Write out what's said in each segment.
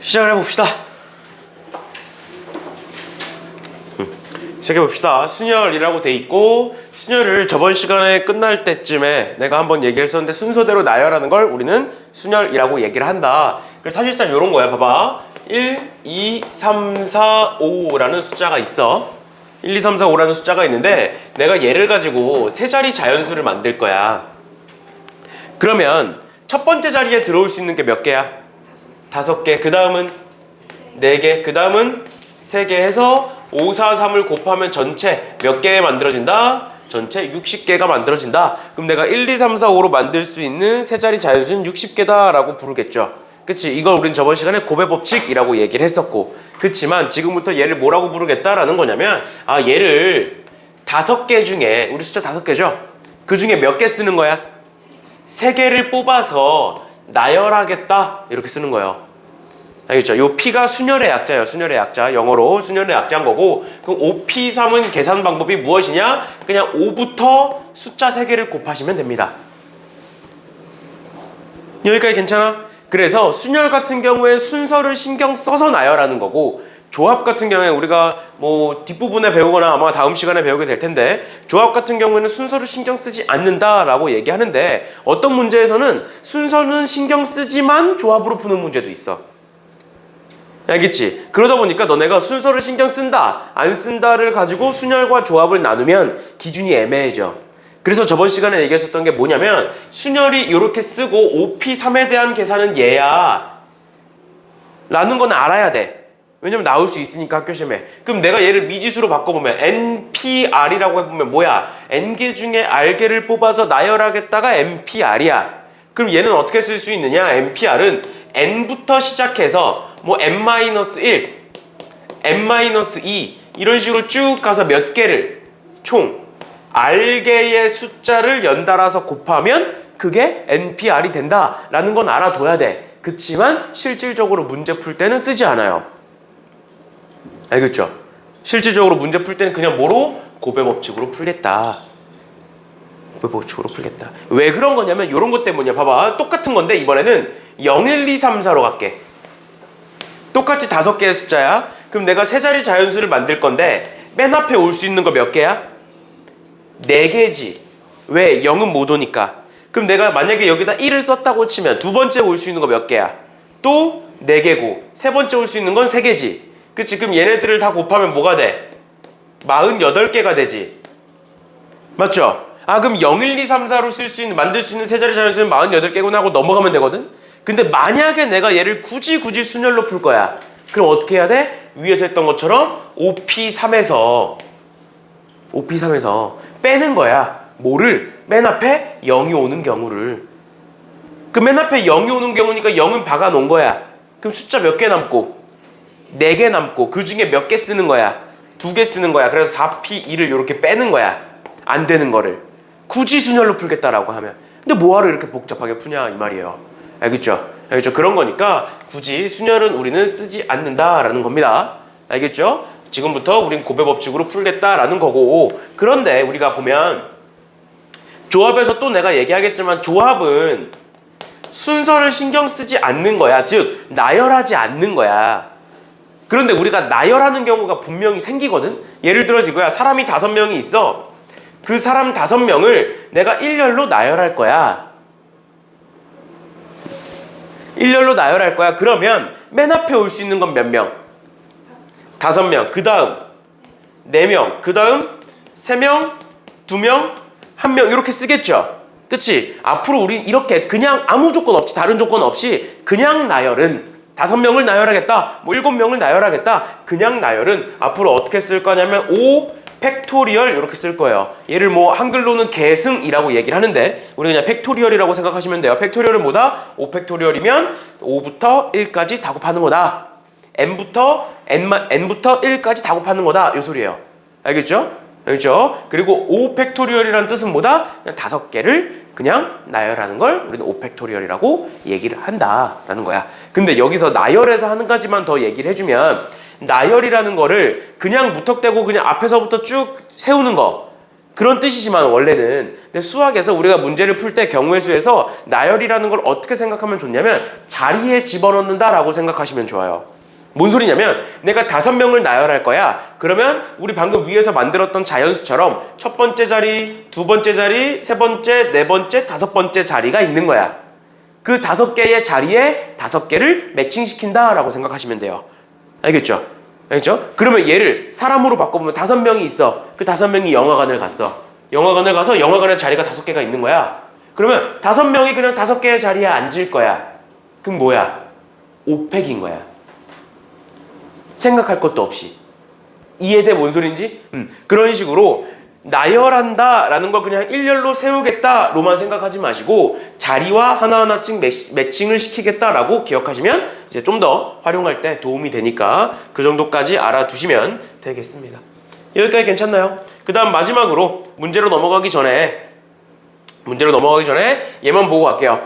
시작을 해봅시다. 시작해봅시다. 순열이라고 돼 있고, 순열을 저번 시간에 끝날 때쯤에 내가 한번 얘기를 했었는데, 순서대로 나열하는 걸 우리는 순열이라고 얘기를 한다. 그래서 사실상 이런 거야. 봐봐. 1, 2, 3, 4, 5라는 숫자가 있어. 1, 2, 3, 4, 5라는 숫자가 있는데, 내가 얘를 가지고 세 자리 자연수를 만들 거야. 그러면 첫 번째 자리에 들어올 수 있는 게 몇 개야? 5개. 그 다음은 4개. 그 다음은 3개 해서 5, 4, 3을 곱하면 전체 몇 개 만들어진다? 전체 60개가 만들어진다. 그럼 내가 1, 2, 3, 4, 5로 만들 수 있는 세 자리 자연수는 60개다 라고 부르겠죠. 그치? 이걸 우린 저번 시간에 곱의 법칙이라고 얘기를 했었고, 그치만 지금부터 얘를 뭐라고 부르겠다라는 거냐면, 얘를 5개 중에, 우리 숫자 5개죠? 그 중에 몇 개 쓰는 거야? 3개를 뽑아서 나열하겠다 이렇게 쓰는 거예요. 알겠죠? 요 P가 순열의 약자예요. 순열의 약자. 영어로 순열의 약자인 거고, 그럼 5P3은 계산 방법이 무엇이냐? 그냥 5부터 숫자 3개를 곱하시면 됩니다. 여기까지 괜찮아? 그래서 순열 같은 경우에 순서를 신경 써서 나열하는 거고, 조합 같은 경우에 우리가 뭐 뒷부분에 배우거나 아마 다음 시간에 배우게 될 텐데, 조합 같은 경우에는 순서를 신경 쓰지 않는다라고 얘기하는데, 어떤 문제에서는 순서는 신경 쓰지만 조합으로 푸는 문제도 있어. 알겠지? 그러다 보니까 너네가 순서를 신경 쓴다, 안 쓴다를 가지고 순열과 조합을 나누면 기준이 애매해져. 그래서 저번 시간에 얘기했었던 게 뭐냐면, 순열이 이렇게 쓰고 5P3에 대한 계산은 얘야 라는 건 알아야 돼. 왜냐면 나올 수 있으니까 학교 시험에. 그럼 내가 얘를 미지수로 바꿔보면 NPR이라고 해보면 뭐야? N개 중에 R개를 뽑아서 나열하겠다가 NPR이야. 그럼 얘는 어떻게 쓸 수 있느냐? NPR은 N부터 시작해서 뭐 N-1, N-2 이런 식으로 쭉 가서 몇 개를 총 R개의 숫자를 연달아서 곱하면 그게 NPR이 된다라는 건 알아둬야 돼. 그치만 실질적으로 문제 풀 때는 쓰지 않아요. 알겠죠? 실질적으로 문제 풀 때는 그냥 뭐로? 곱의 법칙으로 풀겠다. 곱의 법칙으로 풀겠다. 왜 그런 거냐면 이런 것 때문이야. 봐봐. 똑같은 건데 이번에는 0, 1, 2, 3, 4로 갈게. 똑같이 5개의 숫자야. 그럼 내가 세 자리 자연수를 만들 건데 맨 앞에 올 수 있는 거 몇 개야? 4개지. 왜? 0은 못 오니까. 그럼 내가 만약에 여기다 1을 썼다고 치면 두 번째 올 수 있는 거 몇 개야? 또 4개고 세 번째 올 수 있는 건 3개지. 그치? 그럼 얘네들을 다 곱하면 뭐가 돼? 48개가 되지. 맞죠? 그럼 0, 1, 2, 3, 4로 쓸 수 있는, 만들 수 있는 세 자리 자연수는 48개구나 하고 넘어가면 되거든? 근데 만약에 내가 얘를 굳이 순열로 풀 거야. 그럼 어떻게 해야 돼? 위에서 했던 것처럼 5P3에서 빼는 거야. 뭐를? 맨 앞에 0이 오는 경우를. 그 맨 앞에 0이 오는 경우니까 0은 박아 놓은 거야. 그럼 숫자 몇 개 남고? 4개 남고 그 중에 몇 개 쓰는 거야? 2개 쓰는 거야. 그래서 4P2를 이렇게 빼는 거야. 안 되는 거를. 굳이 순열로 풀겠다라고 하면. 근데 뭐하러 이렇게 복잡하게 푸냐 이 말이에요. 알겠죠? 알겠죠? 그런 거니까 굳이 순열은 우리는 쓰지 않는다라는 겁니다. 알겠죠? 지금부터 우린 곱의 법칙으로 풀겠다라는 거고, 그런데 우리가 보면 조합에서 또 내가 얘기하겠지만 조합은 순서를 신경 쓰지 않는 거야. 즉 나열하지 않는 거야. 그런데 우리가 나열하는 경우가 분명히 생기거든. 예를 들어서 이거야. 사람이 5명이 있어. 그 사람 5명을 내가 일렬로 나열할 거야. 일렬로 나열할 거야. 그러면 맨 앞에 올 수 있는 건 몇 명? 5명. 그 다음 4명. 그 다음 3명, 2명, 1명 이렇게 쓰겠죠. 그치? 앞으로 우린 이렇게 그냥 아무 조건 없이, 다른 조건 없이 그냥 나열은 5명을 나열하겠다, 뭐 7명을 나열하겠다, 그냥 나열은 앞으로 어떻게 쓸 거냐면 5 팩토리얼 이렇게 쓸 거예요. 얘를 뭐 한글로는 계승이라고 얘기를 하는데 우리 그냥 팩토리얼이라고 생각하시면 돼요. 팩토리얼은 뭐다? 5 팩토리얼이면 5부터 1까지 다 곱하는 거다. n부터 1까지 다 곱하는 거다. 이 소리예요. 알겠죠? 알겠죠? 그리고 5 팩토리얼이라는 뜻은 뭐다? 그냥 5개를 그냥 나열하는 걸 우리는 5 팩토리얼이라고 얘기를 한다라는 거야. 근데 여기서 나열해서 한 가지만 더 얘기를 해주면, 나열이라는 거를 그냥 무턱대고 그냥 앞에서부터 쭉 세우는 거, 그런 뜻이지만 원래는. 근데 수학에서 우리가 문제를 풀 때 경우의 수에서 나열이라는 걸 어떻게 생각하면 좋냐면 자리에 집어넣는다라고 생각하시면 좋아요. 뭔 소리냐면 내가 5명을 나열할 거야. 그러면 우리 방금 위에서 만들었던 자연수처럼 첫 번째 자리, 두 번째 자리, 세 번째, 네 번째, 다섯 번째 자리가 있는 거야. 그 5개의 자리에 5개를 매칭시킨다라고 생각하시면 돼요. 알겠죠? 알겠죠? 그러면 얘를 사람으로 바꿔보면 5명이 있어. 그 5명이 영화관을 갔어. 영화관을 가서 영화관에 자리가 5개가 있는 거야. 그러면 5명이 그냥 5개의 자리에 앉을 거야. 그럼 뭐야? 5팩인 거야. 생각할 것도 없이. 이해돼? 뭔 소린지? 그런 식으로 나열한다 라는 걸 그냥 일렬로 세우겠다 로만 생각하지 마시고 자리와 하나하나씩 매칭을 시키겠다라고 기억하시면 이제 좀 더 활용할 때 도움이 되니까 그 정도까지 알아두시면 되겠습니다. 여기까지 괜찮나요? 그 다음 마지막으로 문제로 넘어가기 전에 얘만 보고 갈게요.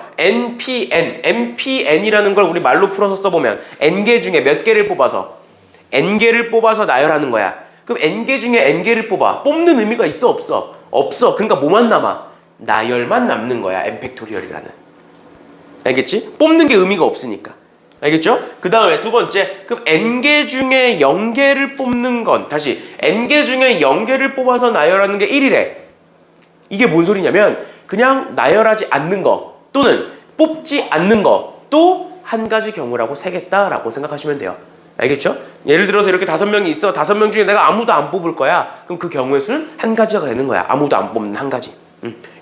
NPN이라는 걸 우리 말로 풀어서 써보면 N개 중에 몇 개를 뽑아서 N개를 뽑아서 나열하는 거야. 그럼 N개 중에 N개를 뽑는 의미가 있어? 없어? 없어. 그러니까 뭐만 남아? 나열만 남는 거야. N팩토리얼이라는. 알겠지? 뽑는 게 의미가 없으니까. 알겠죠? 그 다음에 두 번째, 그럼 N개 중에 0개를 뽑는 건, 다시 N개 중에 0개를 뽑아서 나열하는 게 1이래. 이게 뭔 소리냐면 그냥 나열하지 않는 거 또는 뽑지 않는 거 또 한 가지 경우라고 세겠다라고 생각하시면 돼요. 알겠죠? 예를 들어서 이렇게 5명이 있어. 5명 중에 내가 아무도 안 뽑을 거야. 그럼 그 경우의 수는 한 가지가 되는 거야. 아무도 안 뽑는 한 가지.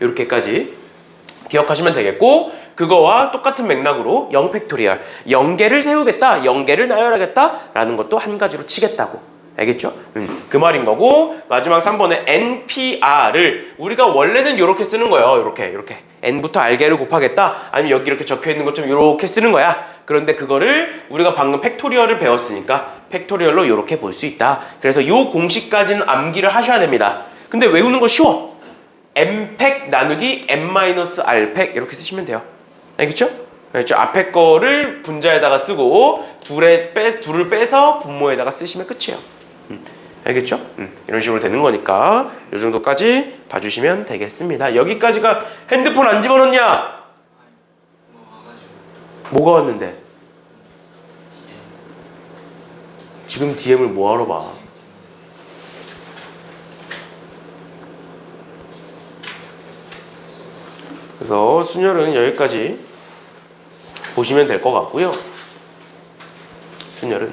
이렇게까지 기억하시면 되겠고, 그거와 똑같은 맥락으로 0팩토리얼 0개를 세우겠다, 0개를 나열하겠다 라는 것도 한 가지로 치겠다고. 알겠죠? 그 말인 거고, 마지막 3번에 NPR을 우리가 원래는 이렇게 쓰는 거예요. 이렇게 N부터 R개를 곱하겠다, 아니면 여기 이렇게 적혀 있는 것처럼 이렇게 쓰는 거야. 그런데 그거를 우리가 방금 팩토리얼을 배웠으니까 팩토리얼로 이렇게 볼 수 있다. 그래서 이 공식까지는 암기를 하셔야 됩니다. 근데 외우는 거 쉬워. M팩 나누기 N-R팩 이렇게 쓰시면 돼요. 알겠죠? 알겠죠? 앞에 거를 분자에다가 쓰고 둘을 빼서 분모에다가 쓰시면 끝이에요. 알겠죠? 이런 식으로 되는 거니까 이 정도까지 봐주시면 되겠습니다. 여기까지가 핸드폰 안 집어넣냐? 뭐가 왔는데? 지금 DM을 뭐하러 봐? 그래서 순열은 여기까지 보시면 될 것 같고요. 그러니까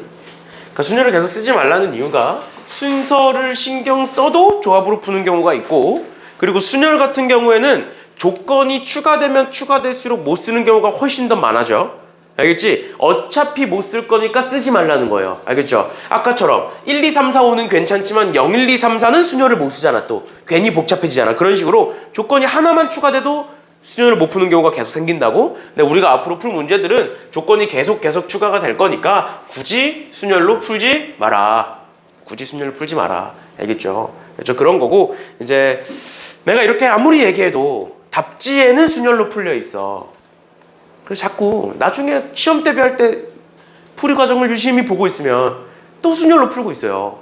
순열을 계속 쓰지 말라는 이유가 순서를 신경 써도 조합으로 푸는 경우가 있고, 그리고 순열 같은 경우에는 조건이 추가되면 추가될수록 못 쓰는 경우가 훨씬 더 많아져. 알겠지? 어차피 못 쓸 거니까 쓰지 말라는 거예요. 알겠죠? 아까처럼 1, 2, 3, 4, 5는 괜찮지만 0, 1, 2, 3, 4는 순열을 못 쓰잖아. 또 괜히 복잡해지잖아. 그런 식으로 조건이 하나만 추가돼도 순열을 못 푸는 경우가 계속 생긴다고. 근데 우리가 앞으로 풀 문제들은 조건이 계속 추가가 될 거니까 굳이 순열로 풀지 마라. 알겠죠? 그렇죠? 그런 거고, 이제 내가 이렇게 아무리 얘기해도 답지에는 순열로 풀려 있어. 그래서 자꾸 나중에 시험 대비할 때 풀이 과정을 유심히 보고 있으면 또 순열로 풀고 있어요.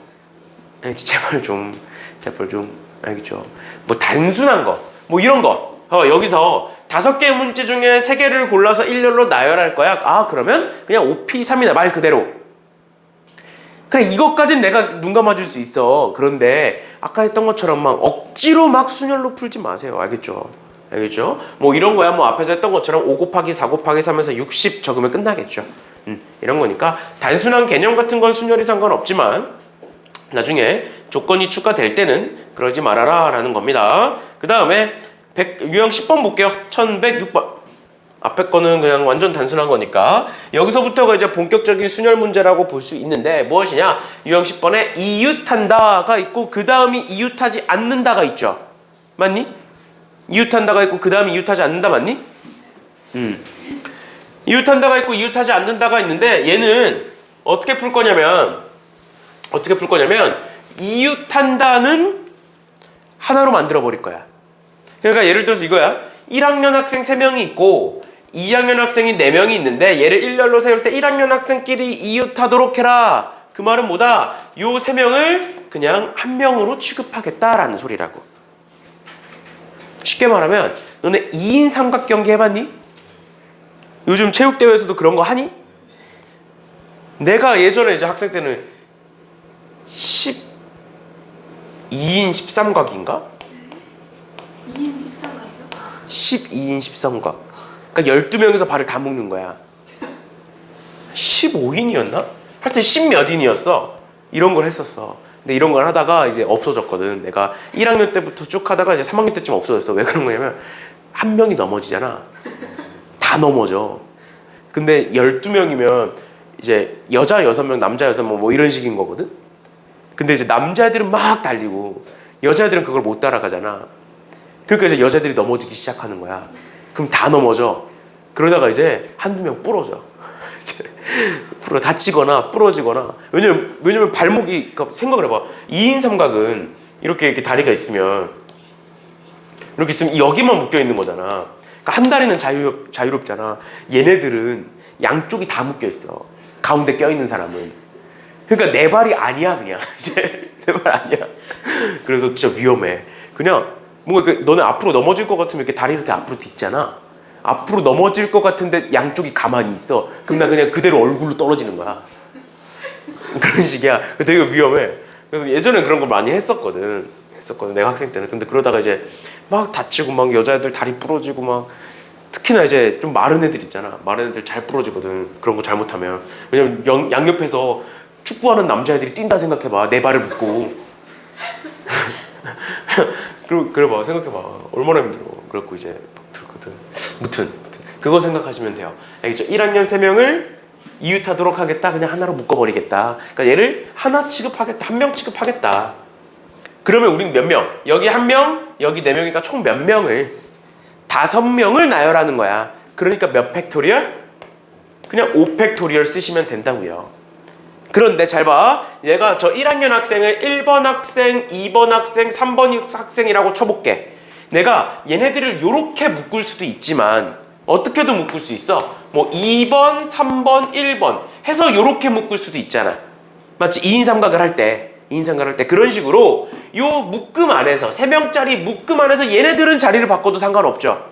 제발 좀 알겠죠? 뭐 단순한 거, 뭐 이런 거. 여기서 5개의 문제 중에 3개를 골라서 일렬로 나열할 거야. 아, 그러면 그냥 5P3이다. 말 그대로. 그래, 이것까진 내가 눈 감아줄 수 있어. 그런데 아까 했던 것처럼 막 억지로 막 순열로 풀지 마세요. 알겠죠? 뭐 이런 거야. 뭐 앞에서 했던 것처럼 5 곱하기 4 곱하기 3에서 60 적으면 끝나겠죠. 이런 거니까 단순한 개념 같은 건 순열이 상관없지만 나중에 조건이 추가될 때는 그러지 말아라 라는 겁니다. 그 다음에 유형 10번 볼게요. 1106번. 앞에 거는 그냥 완전 단순한 거니까 여기서부터가 이제 본격적인 순열 문제라고 볼 수 있는데, 무엇이냐? 유형 10번에 이웃한다가 있고 그 다음이 이웃하지 않는다가 있죠. 맞니? 이웃한다가 있고 그 다음이 이웃하지 않는다. 맞니? 이웃한다가 있고 이웃하지 않는다가 있는데, 얘는 어떻게 풀 거냐면 이웃한다는 하나로 만들어 버릴 거야. 그러니까 예를 들어서 이거야. 1학년 학생 3명이 있고 2학년 학생이 4명이 있는데 얘를 일렬로 세울 때 1학년 학생끼리 이웃하도록 해라. 그 말은 뭐다? 요 3명을 그냥 한 명으로 취급하겠다라는 소리라고. 쉽게 말하면 너네 2인 삼각경기 해봤니? 요즘 체육대회에서도 그런 거 하니? 내가 예전에 이제 학생 때는 12인 13각인가? 2인 13각이요? 12인 13각. 그러니까 12명이서 발을 다 묶는 거야. 15인이었나? 하여튼 10몇 인이었어. 이런 걸 했었어. 근데 이런 걸 하다가 이제 없어졌거든. 내가 1학년 때부터 쭉 하다가 이제 3학년 때쯤 없어졌어. 왜 그런 거냐면 한 명이 넘어지잖아. 다 넘어져. 근데 12명이면 이제 여자 6명, 남자 6명 뭐 이런 식인 거거든. 근데 이제 남자애들은 막 달리고 여자애들은 그걸 못 따라가잖아. 그러니까 이제 여자들이 넘어지기 시작하는 거야. 그럼 다 넘어져. 그러다가 이제 한두 명 부러져. 다치거나 부러지거나. 왜냐면 발목이, 그러니까 생각을 해봐. 2인 삼각은 이렇게 다리가 있으면 이렇게 있으면 여기만 묶여 있는 거잖아. 그러니까 한 다리는 자유롭잖아. 얘네들은 양쪽이 다 묶여 있어. 가운데 껴 있는 사람은. 그러니까 내 발이 아니야 그냥. 이제 내 발 아니야. 그래서 진짜 위험해. 그냥 뭔가 너네 앞으로 넘어질 것 같으면 이렇게 다리 이렇게 앞으로 딛잖아. 앞으로 넘어질 것 같은데 양쪽이 가만히 있어. 그럼 나 그냥 그대로 얼굴로 떨어지는 거야. 그런 식이야. 되게 위험해. 그래서 예전엔 그런 걸 많이 했었거든. 내가 학생 때는. 근데 그러다가 이제 막 다치고 막 여자애들 다리 부러지고 막, 특히나 이제 좀 마른 애들 있잖아. 마른 애들 잘 부러지거든. 그런 거 잘못하면. 왜냐면 양옆에서 축구하는 남자애들이 뛴다 생각해봐. 내 발을 묶고. 그래 봐. 생각해봐. 얼마나 힘들어. 그래갖고 이제 들거든. 무튼 그거 생각하시면 돼요. 알겠죠? 1학년 3명을 이웃하도록 하겠다. 그냥 하나로 묶어버리겠다. 그러니까 얘를 하나 취급하겠다. 한 명 취급하겠다. 그러면 우리는 몇 명? 여기 1명, 여기 4명이니까 총 몇 명을? 5명을 나열하는 거야. 그러니까 몇 팩토리얼? 그냥 5팩토리얼 쓰시면 된다고요. 그런데 잘 봐. 얘가 저 1학년 학생을 1번 학생, 2번 학생, 3번 학생이라고 쳐볼게. 내가 얘네들을 요렇게 묶을 수도 있지만 어떻게도 묶을 수 있어. 뭐 2번, 3번, 1번 해서 요렇게 묶을 수도 있잖아. 마치 2인 삼각을 할 때 그런 식으로 요 묶음 안에서 3명짜리 묶음 안에서 얘네들은 자리를 바꿔도 상관없죠.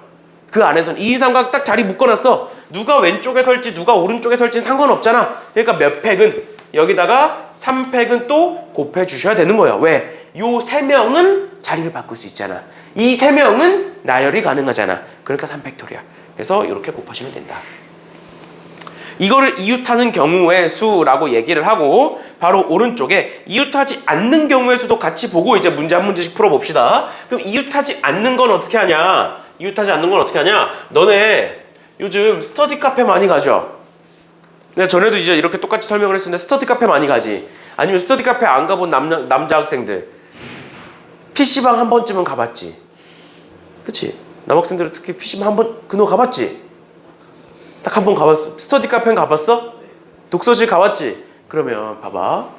그 안에서는 2인 삼각 딱 자리 묶어놨어. 누가 왼쪽에 설지 누가 오른쪽에 설지는 상관없잖아. 그러니까 몇 팩은 여기다가 3팩은 또 곱해 주셔야 되는 거예요. 왜? 요 3명은 자리를 바꿀 수 있잖아. 이 3명은 나열이 가능하잖아. 그러니까 3팩토리얼. 그래서 이렇게 곱하시면 된다. 이거를 이웃하는 경우의 수라고 얘기를 하고, 바로 오른쪽에 이웃하지 않는 경우의 수도 같이 보고 이제 문제 한 문제씩 풀어봅시다. 그럼 이웃하지 않는 건 어떻게 하냐? 너네 요즘 스터디 카페 많이 가죠? 내가 전에도 이제 이렇게 똑같이 설명을 했었는데 스터디 카페 많이 가지? 아니면 스터디 카페 안 가본 남자 학생들 PC방 한 번쯤은 가봤지? 그치? 남학생들은 특히 PC방 한 번 그놈 가봤지? 딱 한 번 가봤어. 스터디 카페는 가봤어? 독서실 가봤지? 그러면 봐봐.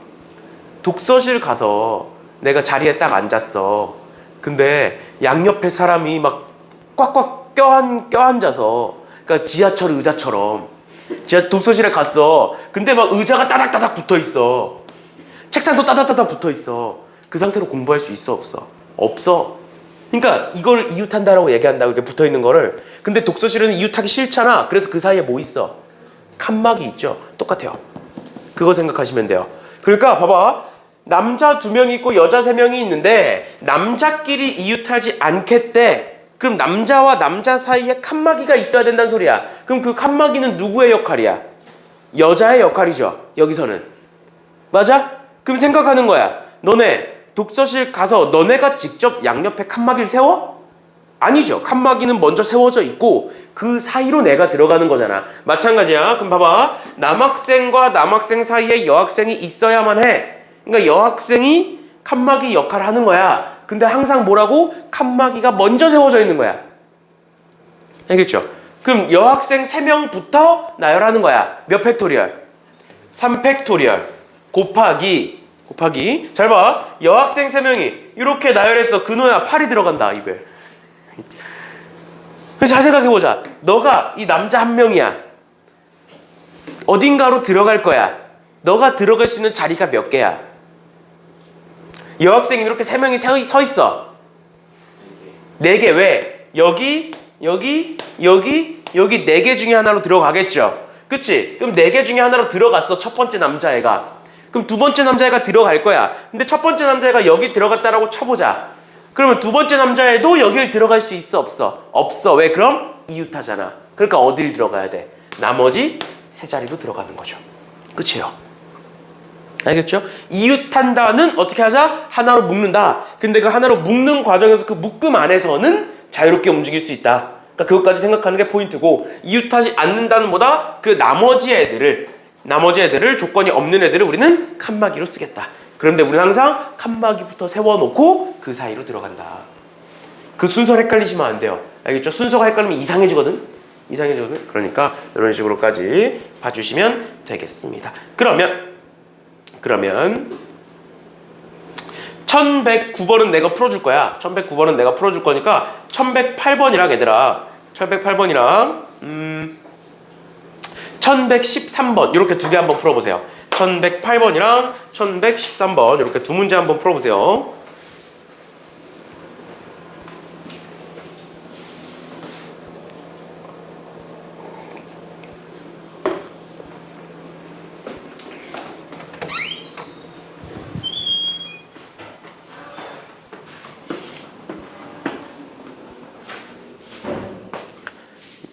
독서실 가서 내가 자리에 딱 앉았어. 근데 양옆에 사람이 막 꽉꽉 껴앉아서, 그러니까 지하철 의자처럼 독서실에 갔어. 근데 막 의자가 따닥따닥 붙어있어. 책상도 따닥따닥 붙어있어. 그 상태로 공부할 수 있어 없어? 없어. 그러니까 이걸 이웃한다라고 얘기한다고, 이렇게 붙어있는 거를. 근데 독서실은 이웃하기 싫잖아. 그래서 그 사이에 뭐 있어? 칸막이 있죠. 똑같아요. 그거 생각하시면 돼요. 그러니까 봐봐. 남자 2명 있고 여자 3명이 있는데 남자끼리 이웃하지 않겠대. 그럼 남자와 남자 사이에 칸막이가 있어야 된다는 소리야. 그럼 그 칸막이는 누구의 역할이야? 여자의 역할이죠. 여기서는. 맞아? 그럼 생각하는 거야. 너네 독서실 가서 너네가 직접 양옆에 칸막이를 세워? 아니죠. 칸막이는 먼저 세워져 있고 그 사이로 내가 들어가는 거잖아. 마찬가지야. 그럼 봐봐. 남학생과 남학생 사이에 여학생이 있어야만 해. 그러니까 여학생이 칸막이 역할을 하는 거야. 근데 항상 뭐라고? 칸막이가 먼저 세워져 있는 거야. 알겠죠? 그럼 여학생 3명부터 나열하는 거야. 몇 팩토리얼? 3팩토리얼 곱하기 잘 봐. 여학생 3명이 이렇게 나열했어. 근호야 팔이 들어간다 입에. 그래서 잘 생각해보자. 너가 이 남자 1명이야. 어딘가로 들어갈 거야. 너가 들어갈 수 있는 자리가 몇 개야? 여학생이 이렇게 3명이 서 있어. 4개 왜? 여기 4개 중에 하나로 들어가겠죠. 그치? 그럼 4개 중에 하나로 들어갔어. 첫 번째 남자애가. 그럼 두 번째 남자애가 들어갈 거야. 근데 첫 번째 남자애가 여기 들어갔다라고 쳐보자. 그러면 두 번째 남자애도 여길 들어갈 수 있어 없어? 없어. 왜? 그럼 이웃하잖아. 그러니까 어딜 들어가야 돼? 나머지 세 자리로 들어가는 거죠. 끝이에요. 알겠죠? 이웃한다는 어떻게 하자? 하나로 묶는다. 근데 그 하나로 묶는 과정에서 그 묶음 안에서는 자유롭게 움직일 수 있다. 그러니까 그것까지 생각하는 게 포인트고, 이웃하지 않는다는 보다 그 나머지 애들을 조건이 없는 애들을 우리는 칸막이로 쓰겠다. 그런데 우리는 항상 칸막이부터 세워놓고 그 사이로 들어간다. 그 순서를 헷갈리시면 안 돼요. 알겠죠? 순서가 헷갈리면 이상해지거든. 그러니까 이런 식으로까지 봐주시면 되겠습니다. 그러면 1109번은 내가 풀어줄 거야. 1109번은 내가 풀어줄 거니까 1108번이랑 얘들아, 1108번이랑 1113번 이렇게 두 개 한번 풀어보세요. 1108번이랑 1113번 이렇게 두 문제 한번 풀어보세요.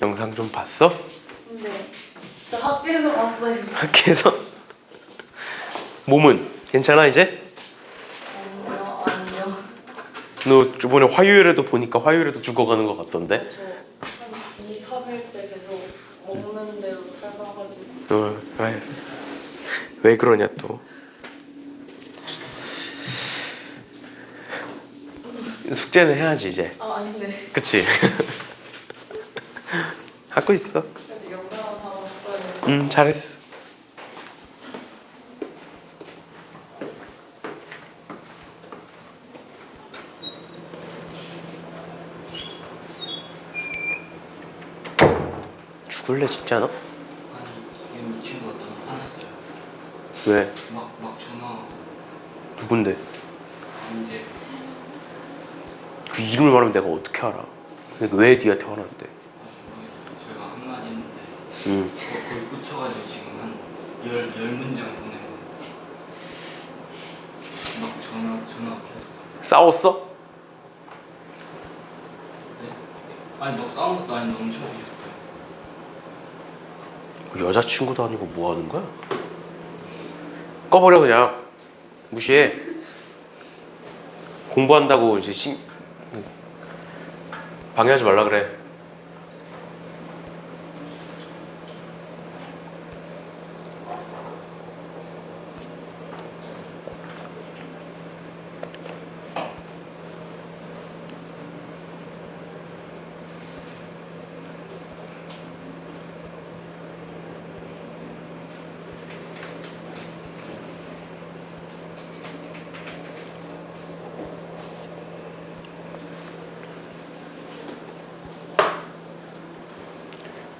영상 좀 봤어? 네. 저 학교에서 봤어요. 학교에서? 몸은 괜찮아 이제? 아니요. 너 저번에 화요일에도 보니까 화요일에도 죽어가는 것 같던데? 저 한 2, 3일째 계속 먹는 대로 살아가지고. 왜 그러냐 또. 숙제는 해야지 이제. 아닌데. 그치? 하고 있어. 그래도 영상은 다 봤어요. 잘했어. 죽을래 진짜 너? 아니 지금 이 친구가 너무 화났어요. 왜? 막 전화 누군데? 이제 그 이름을 말하면 내가 어떻게 알아? 근데 왜 니한테 화났는데? 모르겠어요. 제가 한마디 했는데 응. 거의 꽂혀가지고 지금 한 열 문장 보내고 막 전화 계속. 싸웠어? 네? 아니 막 싸운 것도 아닌데 엄청 비렸어요. 여자친구도 아니고 뭐 하는 거야? 꺼버려 그냥. 무시해. 공부한다고 이제 방해하지 말라 그래.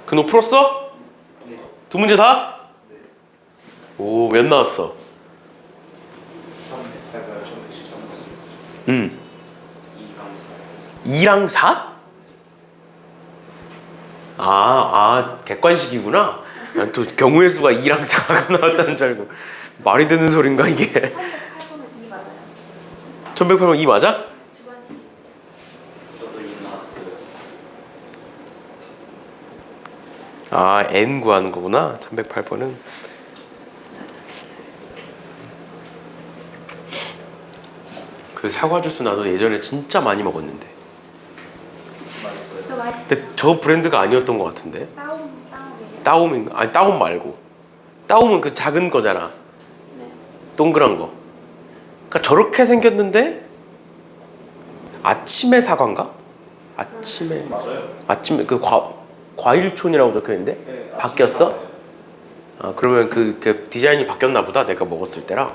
그 너 풀었어? 네. 두 문제 다? 네. 오, 몇 나왔어? 313번. 응. 2강 4. 2랑 4? 객관식이구나. 난 또 경우의 수가 2랑 4가 나왔다는 줄 알고. 말이 되는 소린가 이게? 1108번은 2 맞아요. 1108번 2 맞아? 주관식. 저도 2 나왔어요. N 구하는 거구나. 1108번은. 그 사과 주스 나도 예전에 진짜 많이 먹었는데. 맛있어요. 저 맛있어요. 근데 저 브랜드가 아니었던 것 같은데. 따옴이에요. 따옴인가? 아니 따옴 말고. 따옴은 그 작은 거잖아. 네. 동그란 거. 그러니까 저렇게 생겼는데 아침에 사과인가? 아침에 그 과일촌이라고 적혀 있는데 네, 바뀌었어? 그러면 그 디자인이 바뀌었나 보다. 내가 먹었을 때랑.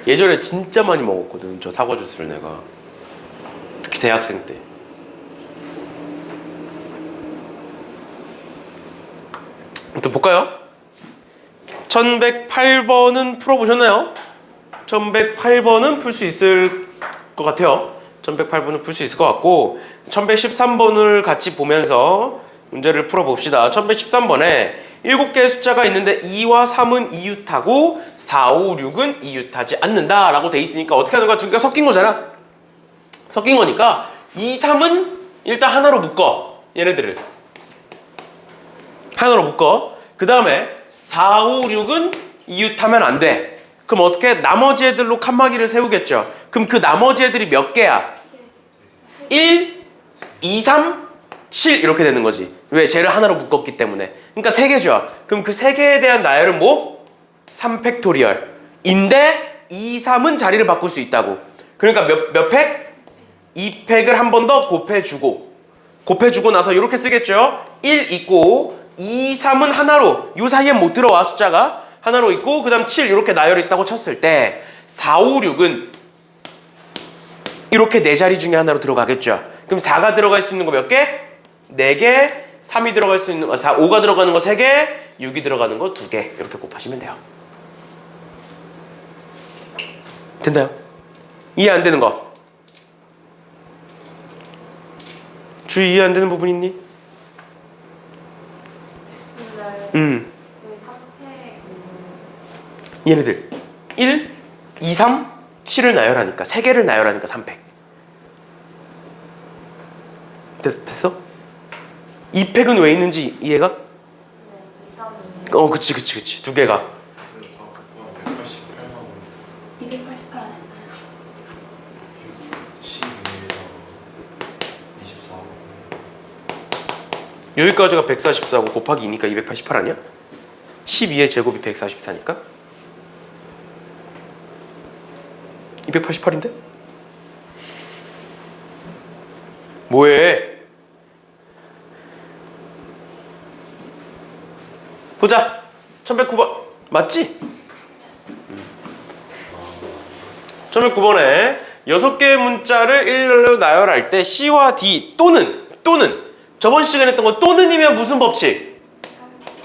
예전에 진짜 많이 먹었거든 저 사과 주스를 내가. 특히 대학생 때. 또 볼까요? 1108번은 풀어보셨나요? 1108번은 풀 수 있을 것 같아요. 1108번을 풀 수 있을 것 같고 1113번을 같이 보면서 문제를 풀어봅시다. 1113번에 7개의 숫자가 있는데 2와 3은 이웃하고 4, 5, 6은 이웃하지 않는다 라고 돼 있으니까 어떻게 하는 거야? 두 개가 섞인 거잖아. 섞인 거니까 2, 3은 일단 하나로 묶어. 얘네들을 하나로 묶어. 그 다음에 4, 5, 6은 이웃하면 안 돼. 그럼 어떻게? 나머지 애들로 칸막이를 세우겠죠. 그럼 그 나머지 애들이 몇 개야? 1, 2, 3, 7 이렇게 되는 거지. 왜? 쟤를 하나로 묶었기 때문에. 그러니까 3개죠. 그럼 그 3개에 대한 나열은 뭐? 3팩토리얼 인데 2, 3은 자리를 바꿀 수 있다고. 그러니까 몇 팩? 2팩을 한 번 더 곱해주고 나서 이렇게 쓰겠죠. 1 있고 2, 3은 하나로 요 사이엔 못 들어와. 숫자가 하나로 있고 그 다음 7 이렇게 나열이 있다고 쳤을 때 4, 5, 6은 이렇게 네 자리 중에 하나로 들어가겠죠. 그럼 4가 들어갈 수 있는 거 몇 개? 4개. 3이 들어갈 수 있는 거 5가 들어가는 거 3개. 6이 들어가는 거 2개. 이렇게 곱하시면 돼요. 됐나요? 이해 안 되는 거? 주의 이해 안 되는 부분 있니? 왜 3팩 얘네들 1, 2, 3, 7을 나열하니까 3개를 나열하니까 3팩. 됐어? 2팩은 왜 있는지 이해가? 2, 3이 그치 2개가 288 아니에요? 12에 24 여기까지가 144고 곱하기 2니까 288 아니야? 12의 제곱이 144니까 288인데? 뭐해? 보자. 1109번 맞지? 1109번에 6개의 문자를 일렬로 나열할 때 C와 D 또는 저번 시간에 했던 거 또는이면 무슨 법칙?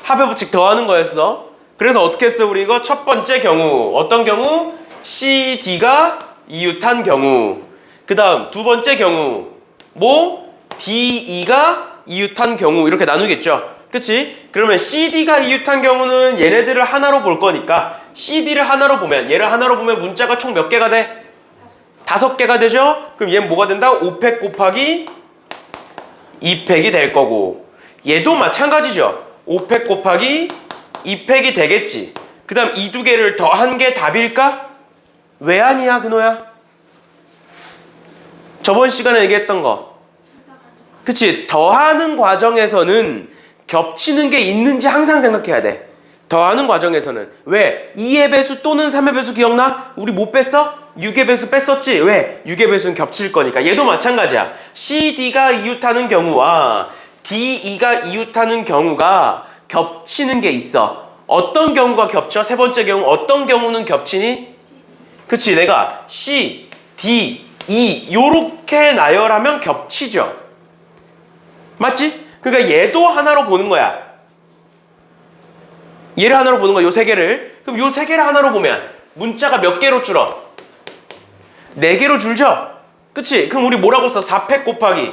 합의 법칙 더하는 거였어. 그래서 어떻게 했어 우리 이거? 첫 번째 경우 어떤 경우? C, D가 이웃한 경우. 그 다음 두 번째 경우 뭐? D, E가 이웃한 경우. 이렇게 나누겠죠. 그치? 그러면 CD가 이웃한 경우는 얘네들을 하나로 볼 거니까 CD를 하나로 보면 얘를 하나로 보면 문자가 총 몇 개가 돼? 5개가 되죠? 그럼 얘는 뭐가 된다? 5팩 곱하기 2팩이 될 거고 얘도 마찬가지죠. 5팩 곱하기 2팩이 되겠지. 그 다음 이 두 개를 더한 게 답일까? 왜 아니야 근호야? 저번 시간에 얘기했던 거 그치? 더하는 과정에서는 겹치는 게 있는지 항상 생각해야 돼. 더하는 과정에서는 왜? 2의 배수 또는 3의 배수 기억나? 우리 못 뺐어? 6의 배수 뺐었지? 왜? 6의 배수는 겹칠 거니까. 얘도 마찬가지야. CD가 이웃하는 경우와 DE가 이웃하는 경우가 겹치는 게 있어. 어떤 경우가 겹쳐? 세 번째 경우 어떤 경우는 겹치니? 그치? 내가 C, D, E 요렇게 나열하면 겹치죠. 맞지? 그러니까 얘도 하나로 보는 거야. 얘를 하나로 보는 거야. 요 세 개를. 그럼 요 세 개를 하나로 보면 문자가 몇 개로 줄어? 4개로 줄죠? 그치? 그럼 우리 뭐라고 써? 4팩 곱하기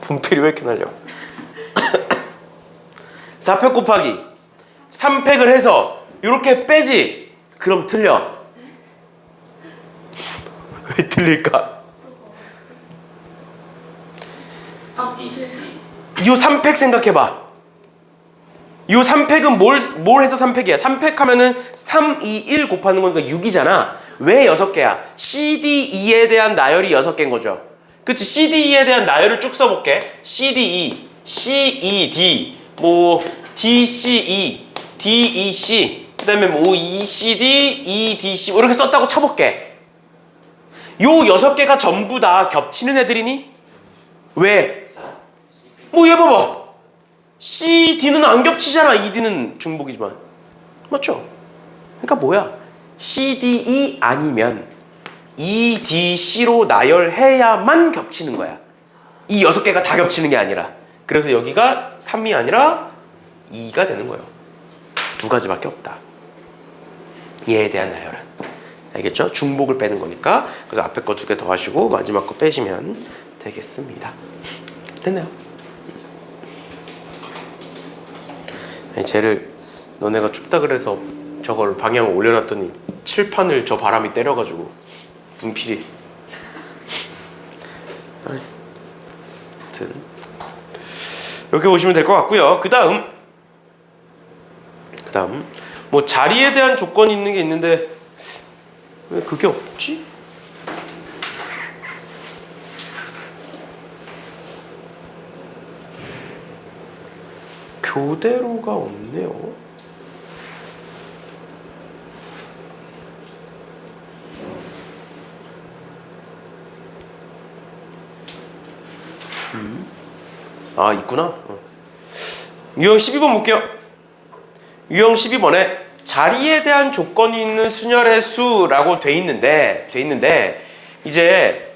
분필이 왜 이렇게 날려? 4팩 곱하기 3팩을 해서 이렇게 빼지? 그럼 틀려. 왜 틀릴까? 요 3팩 생각해봐. 요 3팩은 뭘 해서 3팩이야? 3팩 하면은 3, 2, 1 곱하는 거니까 6이잖아. 왜 6개야? CDE에 대한 나열이 6개인 거죠. 그치? CDE에 대한 나열을 쭉 써볼게. CDE, CED, 뭐 DCE, DEC, 그 다음에 뭐 ECD, EDC 뭐 이렇게 썼다고 쳐볼게. 요 6개가 전부 다 겹치는 애들이니? 왜? 뭐 얘 봐봐. CD는 안 겹치잖아. ED는 중복이지만. 맞죠? 그러니까 뭐야? CDE 아니면 EDC로 나열해야만 겹치는 거야. 이 6개가 다 겹치는 게 아니라. 그래서 여기가 3이 아니라 2가 되는 거예요. 두 가지밖에 없다. 얘에 대한 나열은. 알겠죠? 중복을 빼는 거니까. 그래서 앞에 거 2개 더 하시고 마지막 거 빼시면 되겠습니다. 됐나요? 쟤를 너네가 춥다 그래서 저걸 방향을 올려놨더니 칠판을 저 바람이 때려가지고 분필이. 아무튼 이렇게 보시면 될 것 같고요. 그 다음 뭐 자리에 대한 조건이 있는 게 있는데 왜 그게 없지? 교대로가 없네요. 아, 있구나. 유형 12번 볼게요. 유형 12번에 자리에 대한 조건이 있는 순열의 수라고 돼 있는데 이제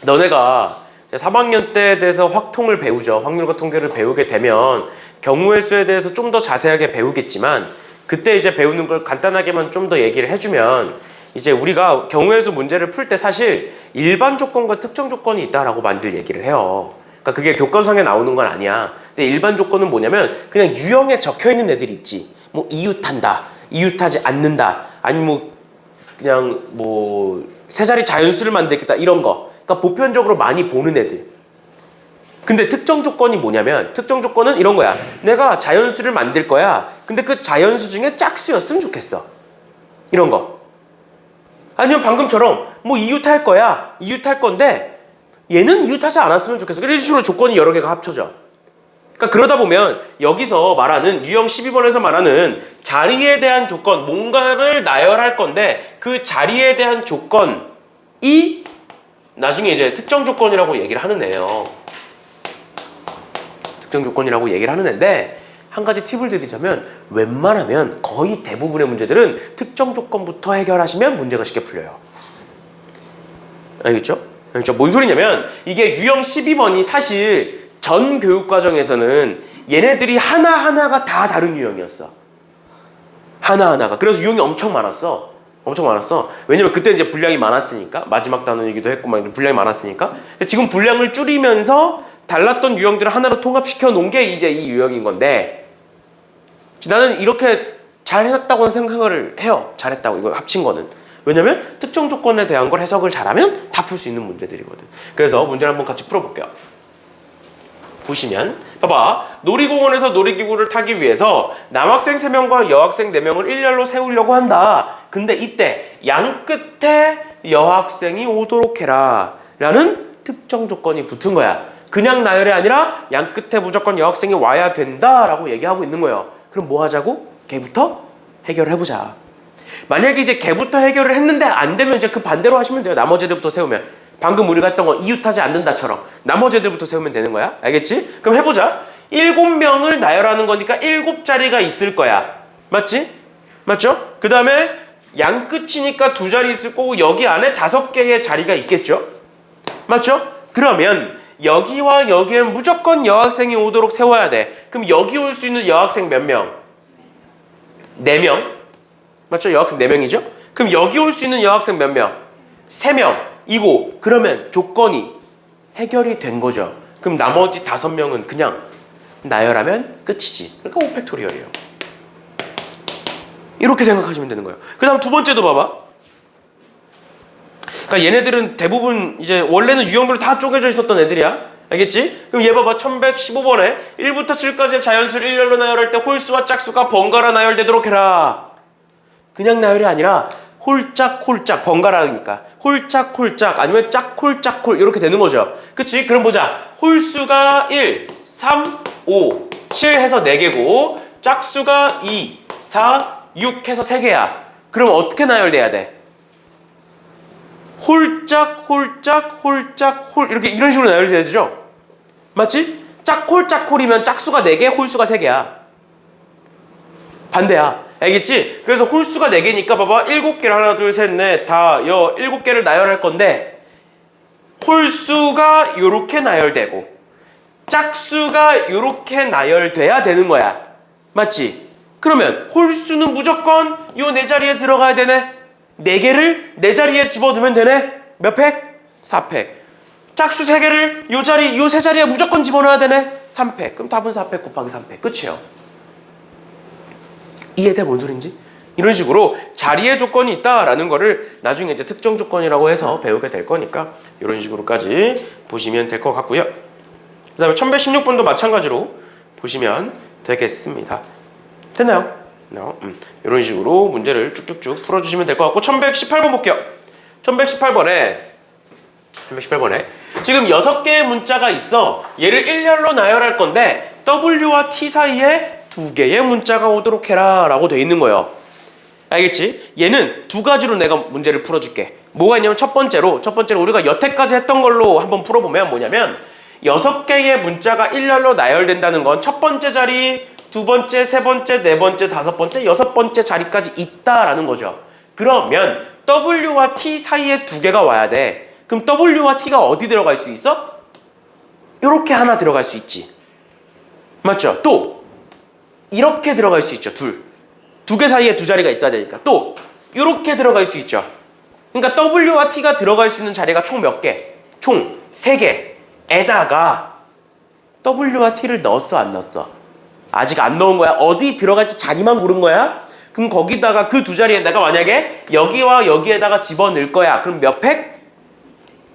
너네가 3학년 때에 대해서 확통을 배우죠. 확률과 통계를 배우게 되면 경우의 수에 대해서 좀 더 자세하게 배우겠지만 그때 이제 배우는 걸 간단하게만 좀 더 얘기를 해주면 이제 우리가 경우의 수 문제를 풀 때 사실 일반 조건과 특정 조건이 있다라고 많이들 얘기를 해요. 그러니까 그게 교과서에 나오는 건 아니야. 근데 일반 조건은 뭐냐면 그냥 유형에 적혀 있는 애들이 있지. 뭐 이웃한다, 이웃하지 않는다, 아니면 뭐 그냥 뭐 세 자리 자연수를 만들겠다 이런 거. 그러니까 보편적으로 많이 보는 애들. 근데 특정 조건이 뭐냐면 특정 조건은 이런 거야. 내가 자연수를 만들 거야. 근데 그 자연수 중에 짝수였으면 좋겠어. 이런 거. 아니면 방금처럼 뭐 이웃할 거야. 이웃할 건데 얘는 이웃하지 않았으면 좋겠어. 이런 식으로 조건이 여러 개가 합쳐져. 그러니까 그러다 보면 여기서 말하는 유형 12번에서 말하는 자리에 대한 조건, 뭔가를 나열할 건데 그 자리에 대한 조건이 나중에 이제 특정 조건이라고 얘기를 하는 애예요. 특정 조건이라고 얘기를 하는 애인데 한 가지 팁을 드리자면 웬만하면 거의 대부분의 문제들은 특정 조건부터 해결하시면 문제가 쉽게 풀려요. 알겠죠? 알겠죠? 뭔 소리냐면 이게 유형 12번이 사실 전 교육과정에서는 얘네들이 하나하나가 다 다른 유형이었어. 하나하나가. 그래서 유형이 엄청 많았어. 왜냐면 그때 이제 분량이 많았으니까. 마지막 단원이기도 했고 막 분량이 많았으니까. 지금 분량을 줄이면서 달랐던 유형들을 하나로 통합시켜 놓은 게 이제 이 유형인 건데 나는 이렇게 잘 해놨다고는 생각을 해요. 잘했다고 이거 합친 거는. 왜냐면 특정 조건에 대한 걸 해석을 잘하면 다 풀 수 있는 문제들이거든. 그래서 문제를 한번 같이 풀어볼게요. 보시면 봐봐. 놀이공원에서 놀이기구를 타기 위해서 남학생 3명과 여학생 4명을 일렬로 세우려고 한다. 근데 이때 양 끝에 여학생이 오도록 해라 라는 특정 조건이 붙은 거야. 그냥 나열이 아니라 양 끝에 무조건 여학생이 와야 된다라고 얘기하고 있는 거예요. 그럼 뭐 하자고? 걔부터 해결을 해보자. 만약에 이제 걔부터 해결을 했는데 안 되면 이제 그 반대로 하시면 돼요. 나머지 애들부터 세우면. 방금 우리가 했던 거 이웃하지 않는다처럼 나머지 애들부터 세우면 되는 거야. 알겠지? 그럼 해보자. 7명을 나열하는 거니까 7자리가 있을 거야. 맞지? 맞죠? 그 다음에 양 끝이니까 2자리 있을 거고 여기 안에 5개의 자리가 있겠죠? 맞죠? 그러면 여기와 여기엔 무조건 여학생이 오도록 세워야 돼. 그럼 여기 올 수 있는 여학생 몇 명? 4명. 맞죠? 여학생 4명이죠? 그럼 여기 올 수 있는 여학생 몇 명? 3명. 이고 그러면 조건이 해결이 된 거죠. 그럼 나머지 5명은 그냥 나열하면 끝이지. 그러니까 5팩토리얼이에요. 이렇게 생각하시면 되는 거예요. 그 다음 두 번째도 봐봐. 그러니까 얘네들은 대부분 이제 원래는 유형별로 다 쪼개져 있었던 애들이야. 알겠지? 그럼 얘 봐봐. 1115번에 1부터 7까지의 자연수를 일렬로 나열할 때 홀수와 짝수가 번갈아 나열되도록 해라. 그냥 나열이 아니라 홀짝홀짝 번갈아니까 홀짝홀짝 아니면 짝홀짝홀 이렇게 되는 거죠. 그치? 그럼 보자. 홀수가 1, 3, 5, 7 해서 4개고 짝수가 2, 4, 6 해서 3개야. 그럼 어떻게 나열돼야 돼? 홀짝 홀짝 홀짝 홀 이렇게 이런 식으로 나열돼야 되죠? 맞지? 짝홀짝홀이면 짝수가 4개 홀수가 3개야. 반대야. 알겠지? 그래서 홀수가 4개니까 봐봐. 7개를 하나 둘 셋 넷 다 7개를 나열할 건데 홀수가 요렇게 나열되고 짝수가 요렇게 나열돼야 되는 거야. 맞지? 그러면 홀수는 무조건 요 네 자리에 들어가야 되네. 네 개를 네 자리에 집어넣으면 되네. 몇 팩? 4팩. 짝수 세 개를 요 자리, 요 세 자리에 무조건 집어넣어야 되네. 3팩. 그럼 답은 4팩 곱하기 3팩. 끝이에요. 이해돼? 뭔 소린지? 이런 식으로 자리의 조건이 있다라는 거를 나중에 이제 특정 조건이라고 해서 배우게 될 거니까 이런 식으로까지 보시면 될 것 같고요. 그 다음에 1116번도 마찬가지로 보시면 되겠습니다. 됐나요? 이런 식으로 문제를 쭉쭉쭉 풀어주시면 될 것 같고 1118번 볼게요. 1118번에 지금 6개의 문자가 있어. 얘를 일렬로 나열할 건데 W와 T 사이에 2개의 문자가 오도록 해라 라고 돼 있는 거예요. 알겠지? 얘는 두 가지로 내가 문제를 풀어줄게. 뭐가 있냐면 첫 번째로 우리가 여태까지 했던 걸로 한번 풀어보면 뭐냐면 6개의 문자가 일렬로 나열된다는 건 첫 번째 자리, 두 번째, 세 번째, 네 번째, 다섯 번째, 여섯 번째 자리까지 있다라는 거죠. 그러면 W와 T 사이에 2개가 와야 돼. 그럼 W와 T가 어디 들어갈 수 있어? 이렇게 하나 들어갈 수 있지. 맞죠? 또 이렇게 들어갈 수 있죠. 두 개 사이에 두 자리가 있어야 되니까 또 이렇게 들어갈 수 있죠. 그러니까 W와 T가 들어갈 수 있는 자리가 총 몇 개? 총 3개에다가 W와 T를 넣었어 안 넣었어? 아직 안 넣은 거야. 어디 들어갈지 자리만 고른 거야. 그럼 거기다가 그 두 자리에다가 만약에 여기와 여기에다가 집어넣을 거야. 그럼 몇 팩?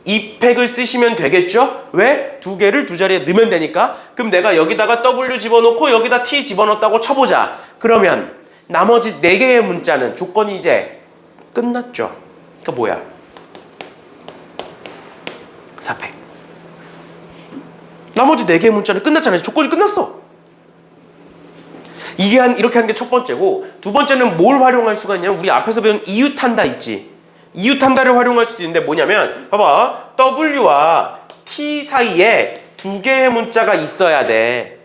2팩을 쓰시면 되겠죠? 왜? 2개를 두 자리에 넣으면 되니까. 그럼 내가 여기다가 W 집어넣고 여기다 T 집어넣었다고 쳐보자. 그러면 나머지 4개의 문자는 조건이 이제 끝났죠. 그러니까 뭐야? 4팩. 나머지 4개의 문자는 끝났잖아요. 조건이 끝났어. 이렇게 한 게 첫 번째고, 두 번째는 뭘 활용할 수가 있냐면 우리 앞에서 배운 이유탄다 있지. 이유탄다를 활용할 수도 있는데 뭐냐면 봐봐. W와 T 사이에 2개의 문자가 있어야 돼.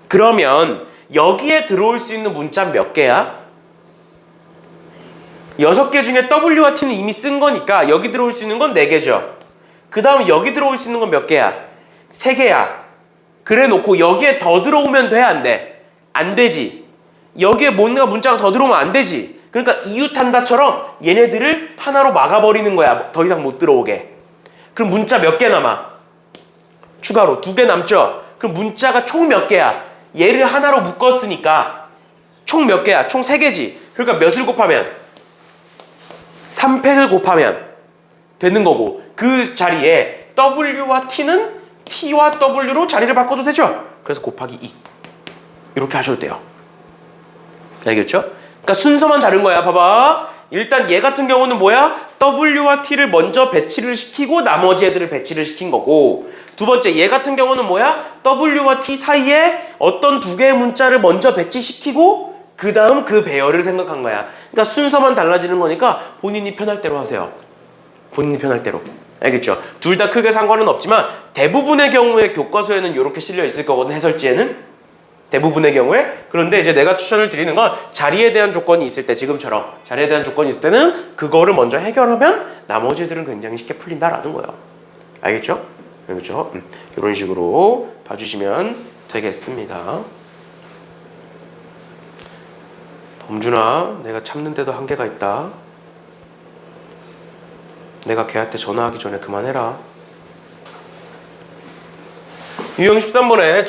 그러면 여기에 들어올 수 있는 문자 몇 개야? 6개 중에 W와 T는 이미 쓴 거니까 여기 들어올 수 있는 건 4개죠. 그 다음 여기 들어올 수 있는 건 몇 개야? 3개야. 그래 놓고 여기에 더 들어오면 돼? 안 돼? 안 되지. 여기에 뭔가 문자가 더 들어오면 안 되지. 그러니까 이유탄다처럼 얘네들을 하나로 막아버리는 거야. 더 이상 못 들어오게. 그럼 문자 몇 개 남아? 추가로 2개 남죠? 그럼 문자가 총 몇 개야? 얘를 하나로 묶었으니까 총 몇 개야? 총 3개지. 그러니까 몇을 곱하면? 3팩을 곱하면 되는 거고, 그 자리에 W와 T는 T와 W로 자리를 바꿔도 되죠? 그래서 곱하기 2 이렇게 하셔도 돼요. 알겠죠? 그러니까 순서만 다른 거야. 봐봐. 일단 얘 같은 경우는 뭐야? W와 T를 먼저 배치를 시키고 나머지 애들을 배치를 시킨 거고, 두 번째 얘 같은 경우는 뭐야? W와 T 사이에 어떤 2개의 문자를 먼저 배치시키고 그 다음 그 배열을 생각한 거야. 그러니까 순서만 달라지는 거니까 본인이 편할 대로 하세요. 본인이 편할 대로. 알겠죠? 둘 다 크게 상관은 없지만 대부분의 경우에 교과서에는 이렇게 실려 있을 거거든. 해설지에는 대부분의 경우에. 그런데 이제 내가 추천을 드리는 건 자리에 대한 조건이 있을 때, 지금처럼 자리에 대한 조건이 있을 때는 그거를 먼저 해결하면 나머지 애들은 굉장히 쉽게 풀린다라는 거예요. 알겠죠? 알겠죠? 이런 식으로 봐주시면 되겠습니다. 범준아, 내가 참는데도 한계가 있다. 내가 걔한테 전화하기 전에 그만해라. 유형 13번에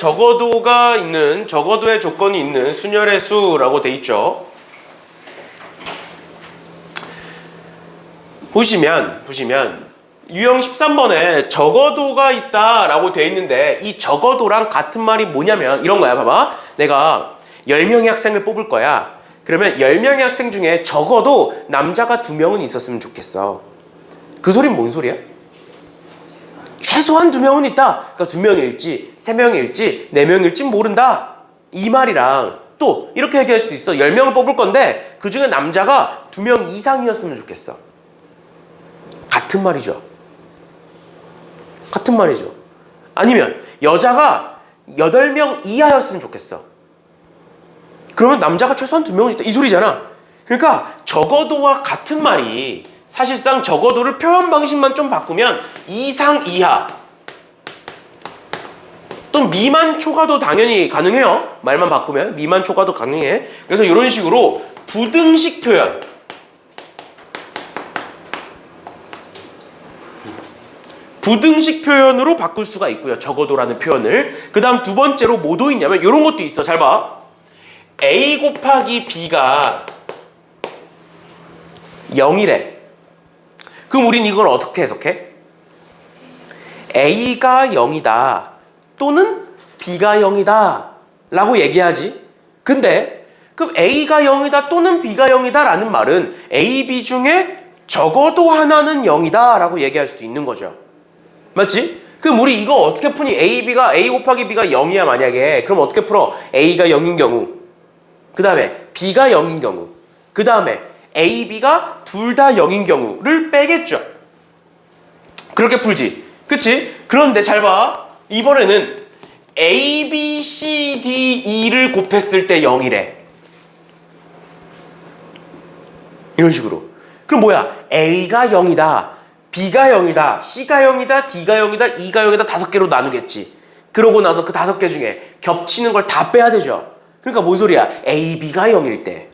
적어도의 조건이 있는 순열의 수라고 돼 있죠. 보시면 유형 13번에 적어도가 있다라고 돼 있는데 이 적어도랑 같은 말이 뭐냐면 이런 거야. 봐봐. 내가 10명의 학생을 뽑을 거야. 그러면 10명의 학생 중에 적어도 남자가 2명은 있었으면 좋겠어. 그 소리는 뭔 소리야? 최소한 2명은 있다. 그러니까 2명일지 3명일지 4명일지 모른다. 이 말이랑 또 이렇게 얘기할 수도 있어. 10명을 뽑을 건데 그 중에 남자가 2명 이상이었으면 좋겠어. 같은 말이죠. 같은 말이죠. 아니면 여자가 8명 이하였으면 좋겠어. 그러면 남자가 최소한 2명은 있다. 이 소리잖아. 그러니까 적어도와 같은 말이 사실상 적어도를 표현 방식만 좀 바꾸면 이상 이하 또 미만 초과도 당연히 가능해요. 말만 바꾸면 미만 초과도 가능해. 그래서 이런 식으로 부등식 표현, 부등식 표현으로 바꿀 수가 있고요. 적어도라는 표현을. 그 다음 두 번째로 뭐도 있냐면 이런 것도 있어. 잘 봐. A 곱하기 B가 0이래. 그럼 우린 이걸 어떻게 해석해? A가 0이다 또는 B가 0이다 라고 얘기하지. 근데 그럼 A가 0이다 또는 B가 0이다 라는 말은 A, B 중에 적어도 하나는 0이다 라고 얘기할 수도 있는 거죠. 맞지? 그럼 우리 이거 어떻게 푸니? A 곱하기 B가 0이야 만약에. 그럼 어떻게 풀어? A가 0인 경우, 그 다음에 B가 0인 경우, 그 다음에 A, B가 둘 다 0인 경우를 빼겠죠. 그렇게 풀지. 그치? 그런데 잘 봐. 이번에는 A, B, C, D, E를 곱했을 때 0이래. 이런 식으로. 그럼 뭐야? A가 0이다. B가 0이다, C가 0이다, D가 0이다, E가 0이다 5개로 나누겠지. 그러고 나서 그 5개 중에 겹치는 걸 다 빼야 되죠. 그러니까 뭔 소리야? A, B가 0일 때,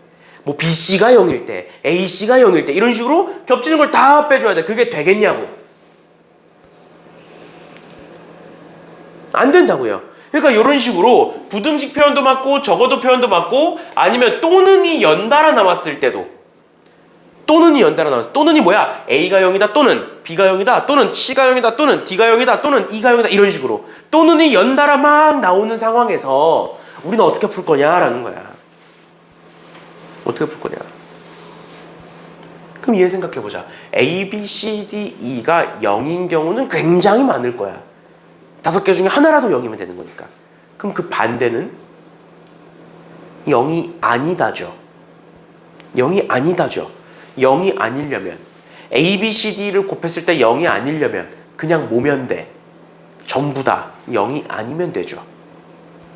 뭐 B, C가 0일 때, A, C가 0일 때 이런 식으로 겹치는 걸 다 빼줘야 돼. 그게 되겠냐고. 안 된다고요. 그러니까 이런 식으로 부등식 표현도 맞고 적어도 표현도 맞고 아니면 또는이 연달아 나왔을 때도 또는이 연달아 나왔어. 또는이 뭐야? A가 0이다 또는 B가 0이다 또는 C가 0이다 또는 D가 0이다 또는 E가 0이다 이런 식으로 또는이 연달아 막 나오는 상황에서 우리는 어떻게 풀 거냐라는 거야. 어떻게 풀 거냐. 그럼 얘 생각해보자. A, B, C, D, E가 0인 경우는 굉장히 많을 거야. 5개 중에 하나라도 0이면 되는 거니까. 그럼 그 반대는 0이 아니다죠. 0이 아니다죠. 0이 아니려면 A, B, C, D를 곱했을 때 0이 아니려면 그냥 뭐면 돼? 전부 다 0이 아니면 되죠.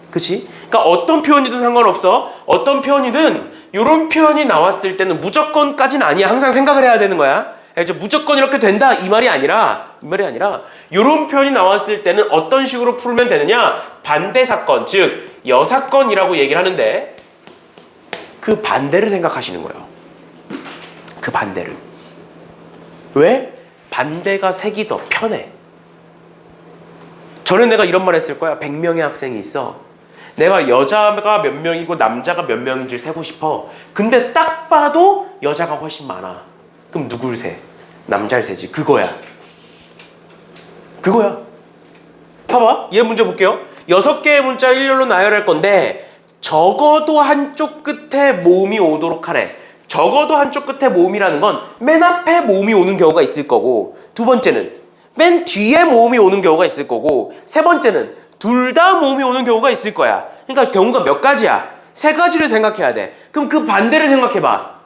그치? 그러니까 어떤 표현이든 상관없어. 어떤 표현이든 이런 표현이 나왔을 때는 무조건까지는 아니야. 항상 생각을 해야 되는 거야. 이제 무조건 이렇게 된다 이 말이 아니라 이런 표현이 나왔을 때는 어떤 식으로 풀면 되느냐? 반대 사건, 즉 여사건이라고 얘기를 하는데 그 반대를 생각하시는 거예요. 그 반대를. 왜? 반대가 색이 더 편해. 전에 내가 이런 말 했을 거야. 100명의 학생이 있어. 내가 여자가 몇 명이고 남자가 몇 명인지 세고 싶어. 근데 딱 봐도 여자가 훨씬 많아. 그럼 누굴 세? 남자를 세지. 그거야. 봐봐. 얘 문제 볼게요. 6개의 문자를 일렬로 나열할 건데 적어도 한쪽 끝에 모음이 오도록 하래. 적어도 한쪽 끝에 모음이라는 건 맨 앞에 모음이 오는 경우가 있을 거고, 두 번째는 맨 뒤에 모음이 오는 경우가 있을 거고, 세 번째는 둘 다 모음이 오는 경우가 있을 거야. 그러니까 경우가 몇 가지야? 3가지를 생각해야 돼. 그럼 그 반대를 생각해봐.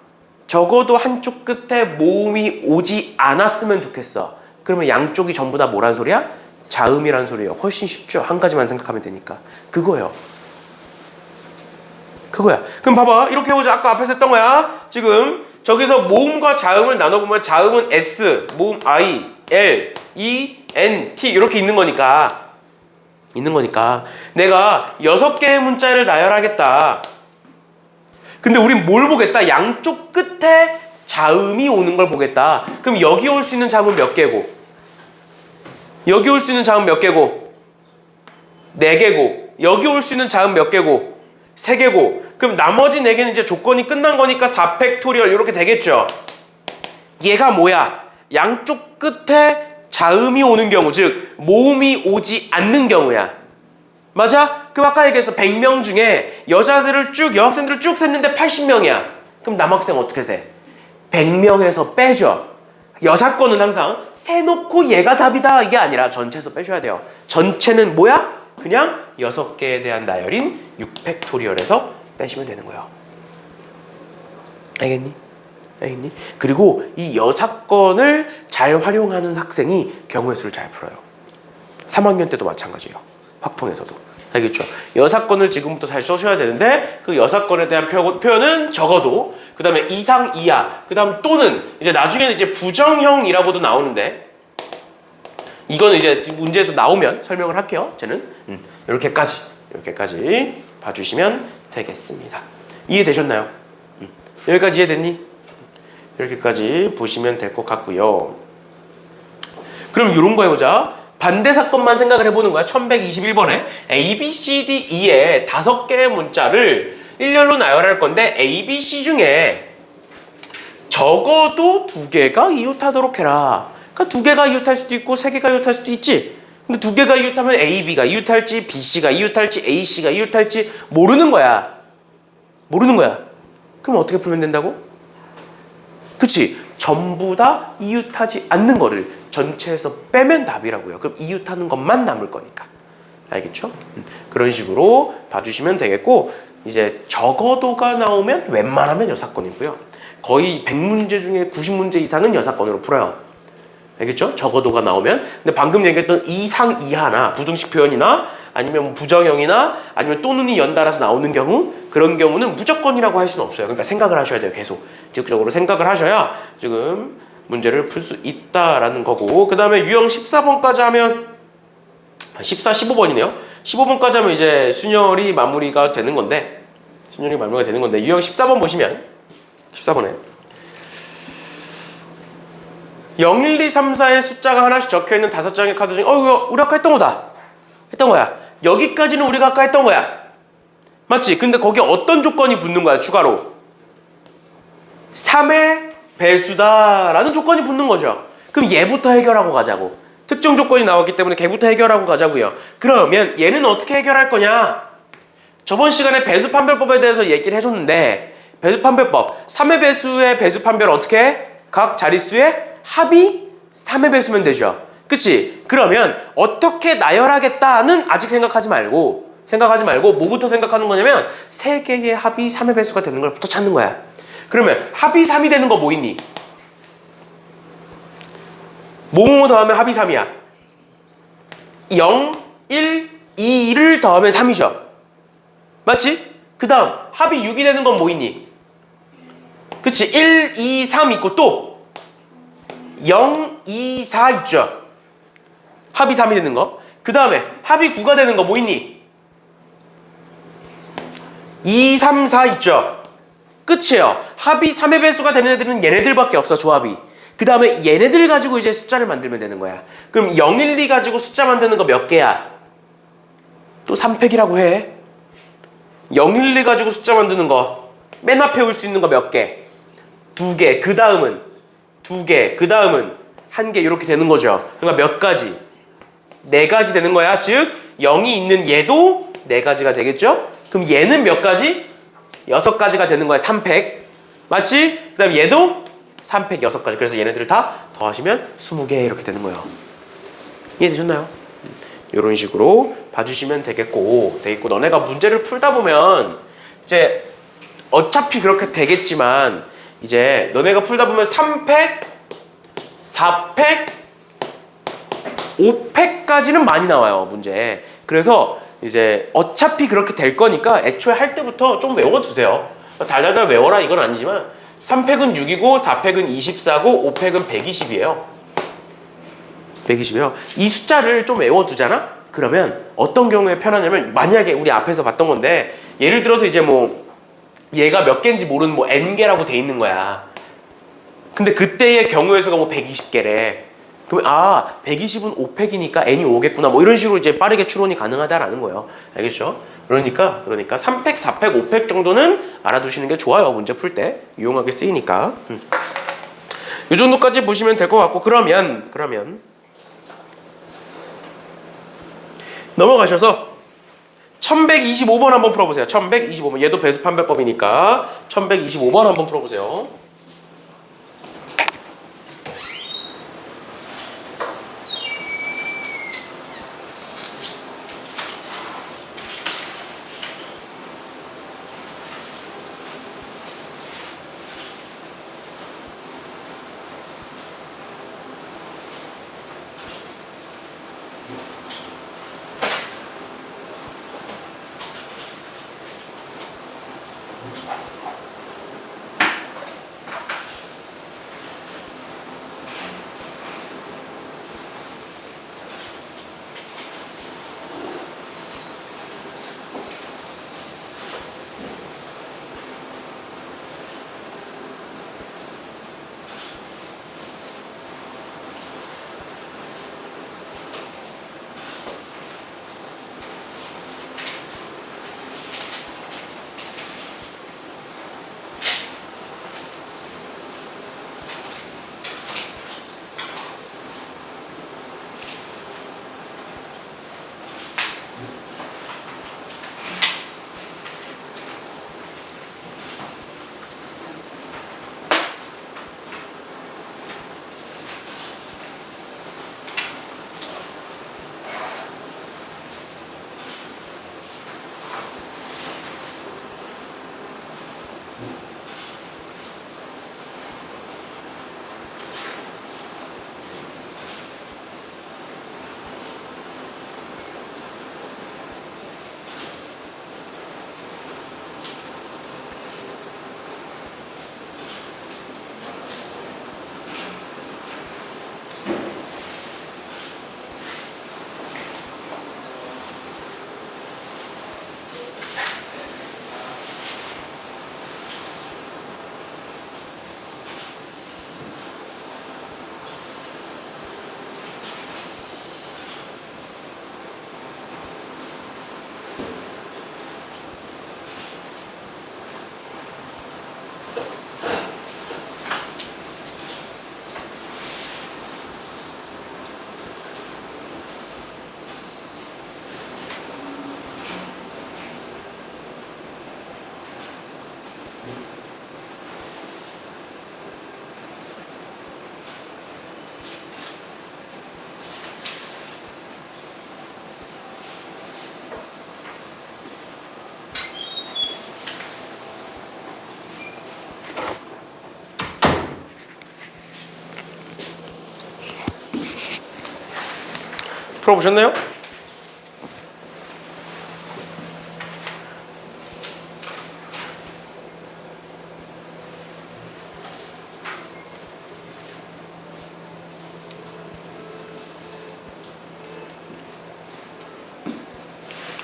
적어도 한쪽 끝에 모음이 오지 않았으면 좋겠어. 그러면 양쪽이 전부 다 뭐란 소리야? 자음이란 소리예요. 훨씬 쉽죠. 한 가지만 생각하면 되니까. 그거예요. 그럼 봐봐. 이렇게 해보자. 아까 앞에서 했던 거야. 지금 저기서 모음과 자음을 나눠보면 자음은 S, 모음 I, L, E, N, T 이렇게 있는 거니까 내가 6개의 문자를 나열하겠다. 근데 우린 뭘 보겠다? 양쪽 끝에 자음이 오는 걸 보겠다. 그럼 여기 올 수 있는 자음은 몇 개고? 여기 올 수 있는 자음 몇 개고? 4개고. 여기 올 수 있는 자음 몇 개고? 3개고. 그럼 나머지 4개는 이제 조건이 끝난 거니까 4팩토리얼 이렇게 되겠죠. 얘가 뭐야? 양쪽 끝에 자음이 오는 경우, 즉 모음이 오지 않는 경우야. 맞아? 그럼 아까 얘기했어. 100명 중에 여자들을 여학생들을 쭉 셌는데 80명이야. 그럼 남학생 어떻게 세? 100명에서 빼줘. 여사건은 항상 세놓고 얘가 답이다 이게 아니라 전체에서 빼줘야 돼요. 전체는 뭐야? 그냥 6개에 대한 나열인 6팩토리얼에서 빼시면 되는 거예요. 알겠니? 그리고 이 여사건을 잘 활용하는 학생이 경우의 수를 잘 풀어요. 3학년 때도 마찬가지예요. 확통에서도. 알겠죠? 여사건을 지금부터 잘 써셔야 되는데 그 여사건에 대한 표현은 적어도, 그 다음에 이상, 이하, 그 다음 또는, 이제 나중에는 이제 부정형이라고도 나오는데 이거는 이제 문제에서 나오면 설명을 할게요. 쟤는 이렇게까지 봐주시면 되겠습니다. 이해되셨나요? 여기까지 이해됐니? 이렇게까지 보시면 될 것 같고요. 그럼 이런 거 해보자. 반대 사건만 생각을 해보는 거야. 1121번에 A, B, C, D, E의 5개의 문자를 일렬로 나열할 건데 A, B, C 중에 적어도 2개가 이웃하도록 해라. 그러니까 2개가 이웃할 수도 있고 3개가 이웃할 수도 있지. 근데 2개가 이웃하면 A, B가 이웃할지 B, C가 이웃할지 A, C가 이웃할지 모르는 거야. 그럼 어떻게 풀면 된다고? 그치? 전부 다 이웃하지 않는 거를 전체에서 빼면 답이라고요. 그럼 이웃하는 것만 남을 거니까. 알겠죠? 그런 식으로 봐주시면 되겠고, 이제 적어도가 나오면 웬만하면 여사건이고요. 거의 100문제 중에 90문제 이상은 여사건으로 풀어요. 알겠죠? 적어도가 나오면. 근데 방금 얘기했던 이상 이하나 부등식 표현이나 아니면 부정형이나 아니면 또는이 연달아서 나오는 경우, 그런 경우는 무조건이라고 할 수는 없어요. 그러니까 생각을 하셔야 돼요. 계속 지속적으로 생각을 하셔야 지금 문제를 풀 수 있다라는 거고, 그 다음에 유형 14번까지 하면 14, 15번이네요. 15번까지 하면 이제 순열이 마무리가 되는 건데 유형 14번 보시면 14번에 0, 1, 2, 3, 4의 숫자가 하나씩 적혀있는 5장의 카드 중에 이거 우리 아까 했던 거야. 여기까지는 우리가 아까 했던 거야. 맞지? 근데 거기에 어떤 조건이 붙는 거야, 추가로? 3의 배수다라는 조건이 붙는 거죠. 그럼 얘부터 해결하고 가자고. 특정 조건이 나왔기 때문에 걔부터 해결하고 가자고요. 그러면 얘는 어떻게 해결할 거냐? 저번 시간에 배수판별법에 대해서 얘기를 해줬는데, 배수판별법 3의 배수의 배수판별 어떻게 해? 각 자릿수의 합이 3의 배수면 되죠. 그치? 그러면 어떻게 나열하겠다는 아직 생각하지 말고 뭐부터 생각하는 거냐면 3개의 합이 3의 배수가 되는 걸부터 찾는 거야. 그러면 합이 3이 되는 거 뭐 있니? 뭐뭐 더하면 합이 3이야? 0, 1, 2를 더하면 3이죠. 맞지? 그 다음 합이 6이 되는 건 뭐 있니? 그치? 1, 2, 3 있고 또 0, 2, 4 있죠. 합이 3이 되는 거. 그 다음에 합이 9가 되는 거 뭐 있니? 2, 3, 4 있죠. 끝이에요. 합이 3의 배수가 되는 애들은 얘네들밖에 없어, 조합이. 그 다음에 얘네들 가지고 이제 숫자를 만들면 되는 거야. 그럼 0, 1, 2 가지고 숫자 만드는 거 몇 개야? 또 3팩이라고 해. 0, 1, 2 가지고 숫자 만드는 거 맨 앞에 올 수 있는 거 몇 개? 2개. 그 다음은 2개. 그 다음은 1개. 이렇게 되는 거죠. 그러니까 몇 가지? 4가지 되는 거야. 즉 0이 있는 얘도 4가지가 되겠죠? 그럼 얘는 몇 가지? 6가지가 되는 거야. 3팩. 맞지? 그 다음에 얘도 3팩 6가지. 그래서 얘네들을 다 더하시면 20개 이렇게 되는 거예요. 이해되셨나요? 이런 식으로 봐주시면 되겠고 너네가 문제를 풀다 보면 이제 어차피 그렇게 되겠지만 이제 너네가 풀다 보면 3팩, 4팩, 5팩까지는 많이 나와요, 문제. 그래서 이제 어차피 그렇게 될 거니까 애초에 할 때부터 좀 외워두세요. 달달달 외워라 이건 아니지만 3팩은 6이고 4팩은 24고 5팩은 120이에요. 120이요. 이 숫자를 좀 외워두잖아? 그러면 어떤 경우에 편하냐면, 만약에 우리 앞에서 봤던 건데 예를 들어서 이제 뭐 얘가 몇 개인지 모르는 뭐 n개라고 돼 있는 거야. 근데 그때의 경우의 수가 뭐 120개래. 그러면 120은 5팩이니까 n이 5겠구나. 뭐 이런 식으로 이제 빠르게 추론이 가능하다라는 거예요. 알겠죠? 그러니까 3팩, 4팩, 5팩 정도는 알아두시는 게 좋아요. 문제 풀 때 유용하게 쓰이니까. 이 정도까지 보시면 될 것 같고, 그러면 넘어가셔서 1125번 한번 풀어보세요. 1125번. 얘도 배수판별법이니까 1125번 한번 풀어보세요. 풀어보셨나요?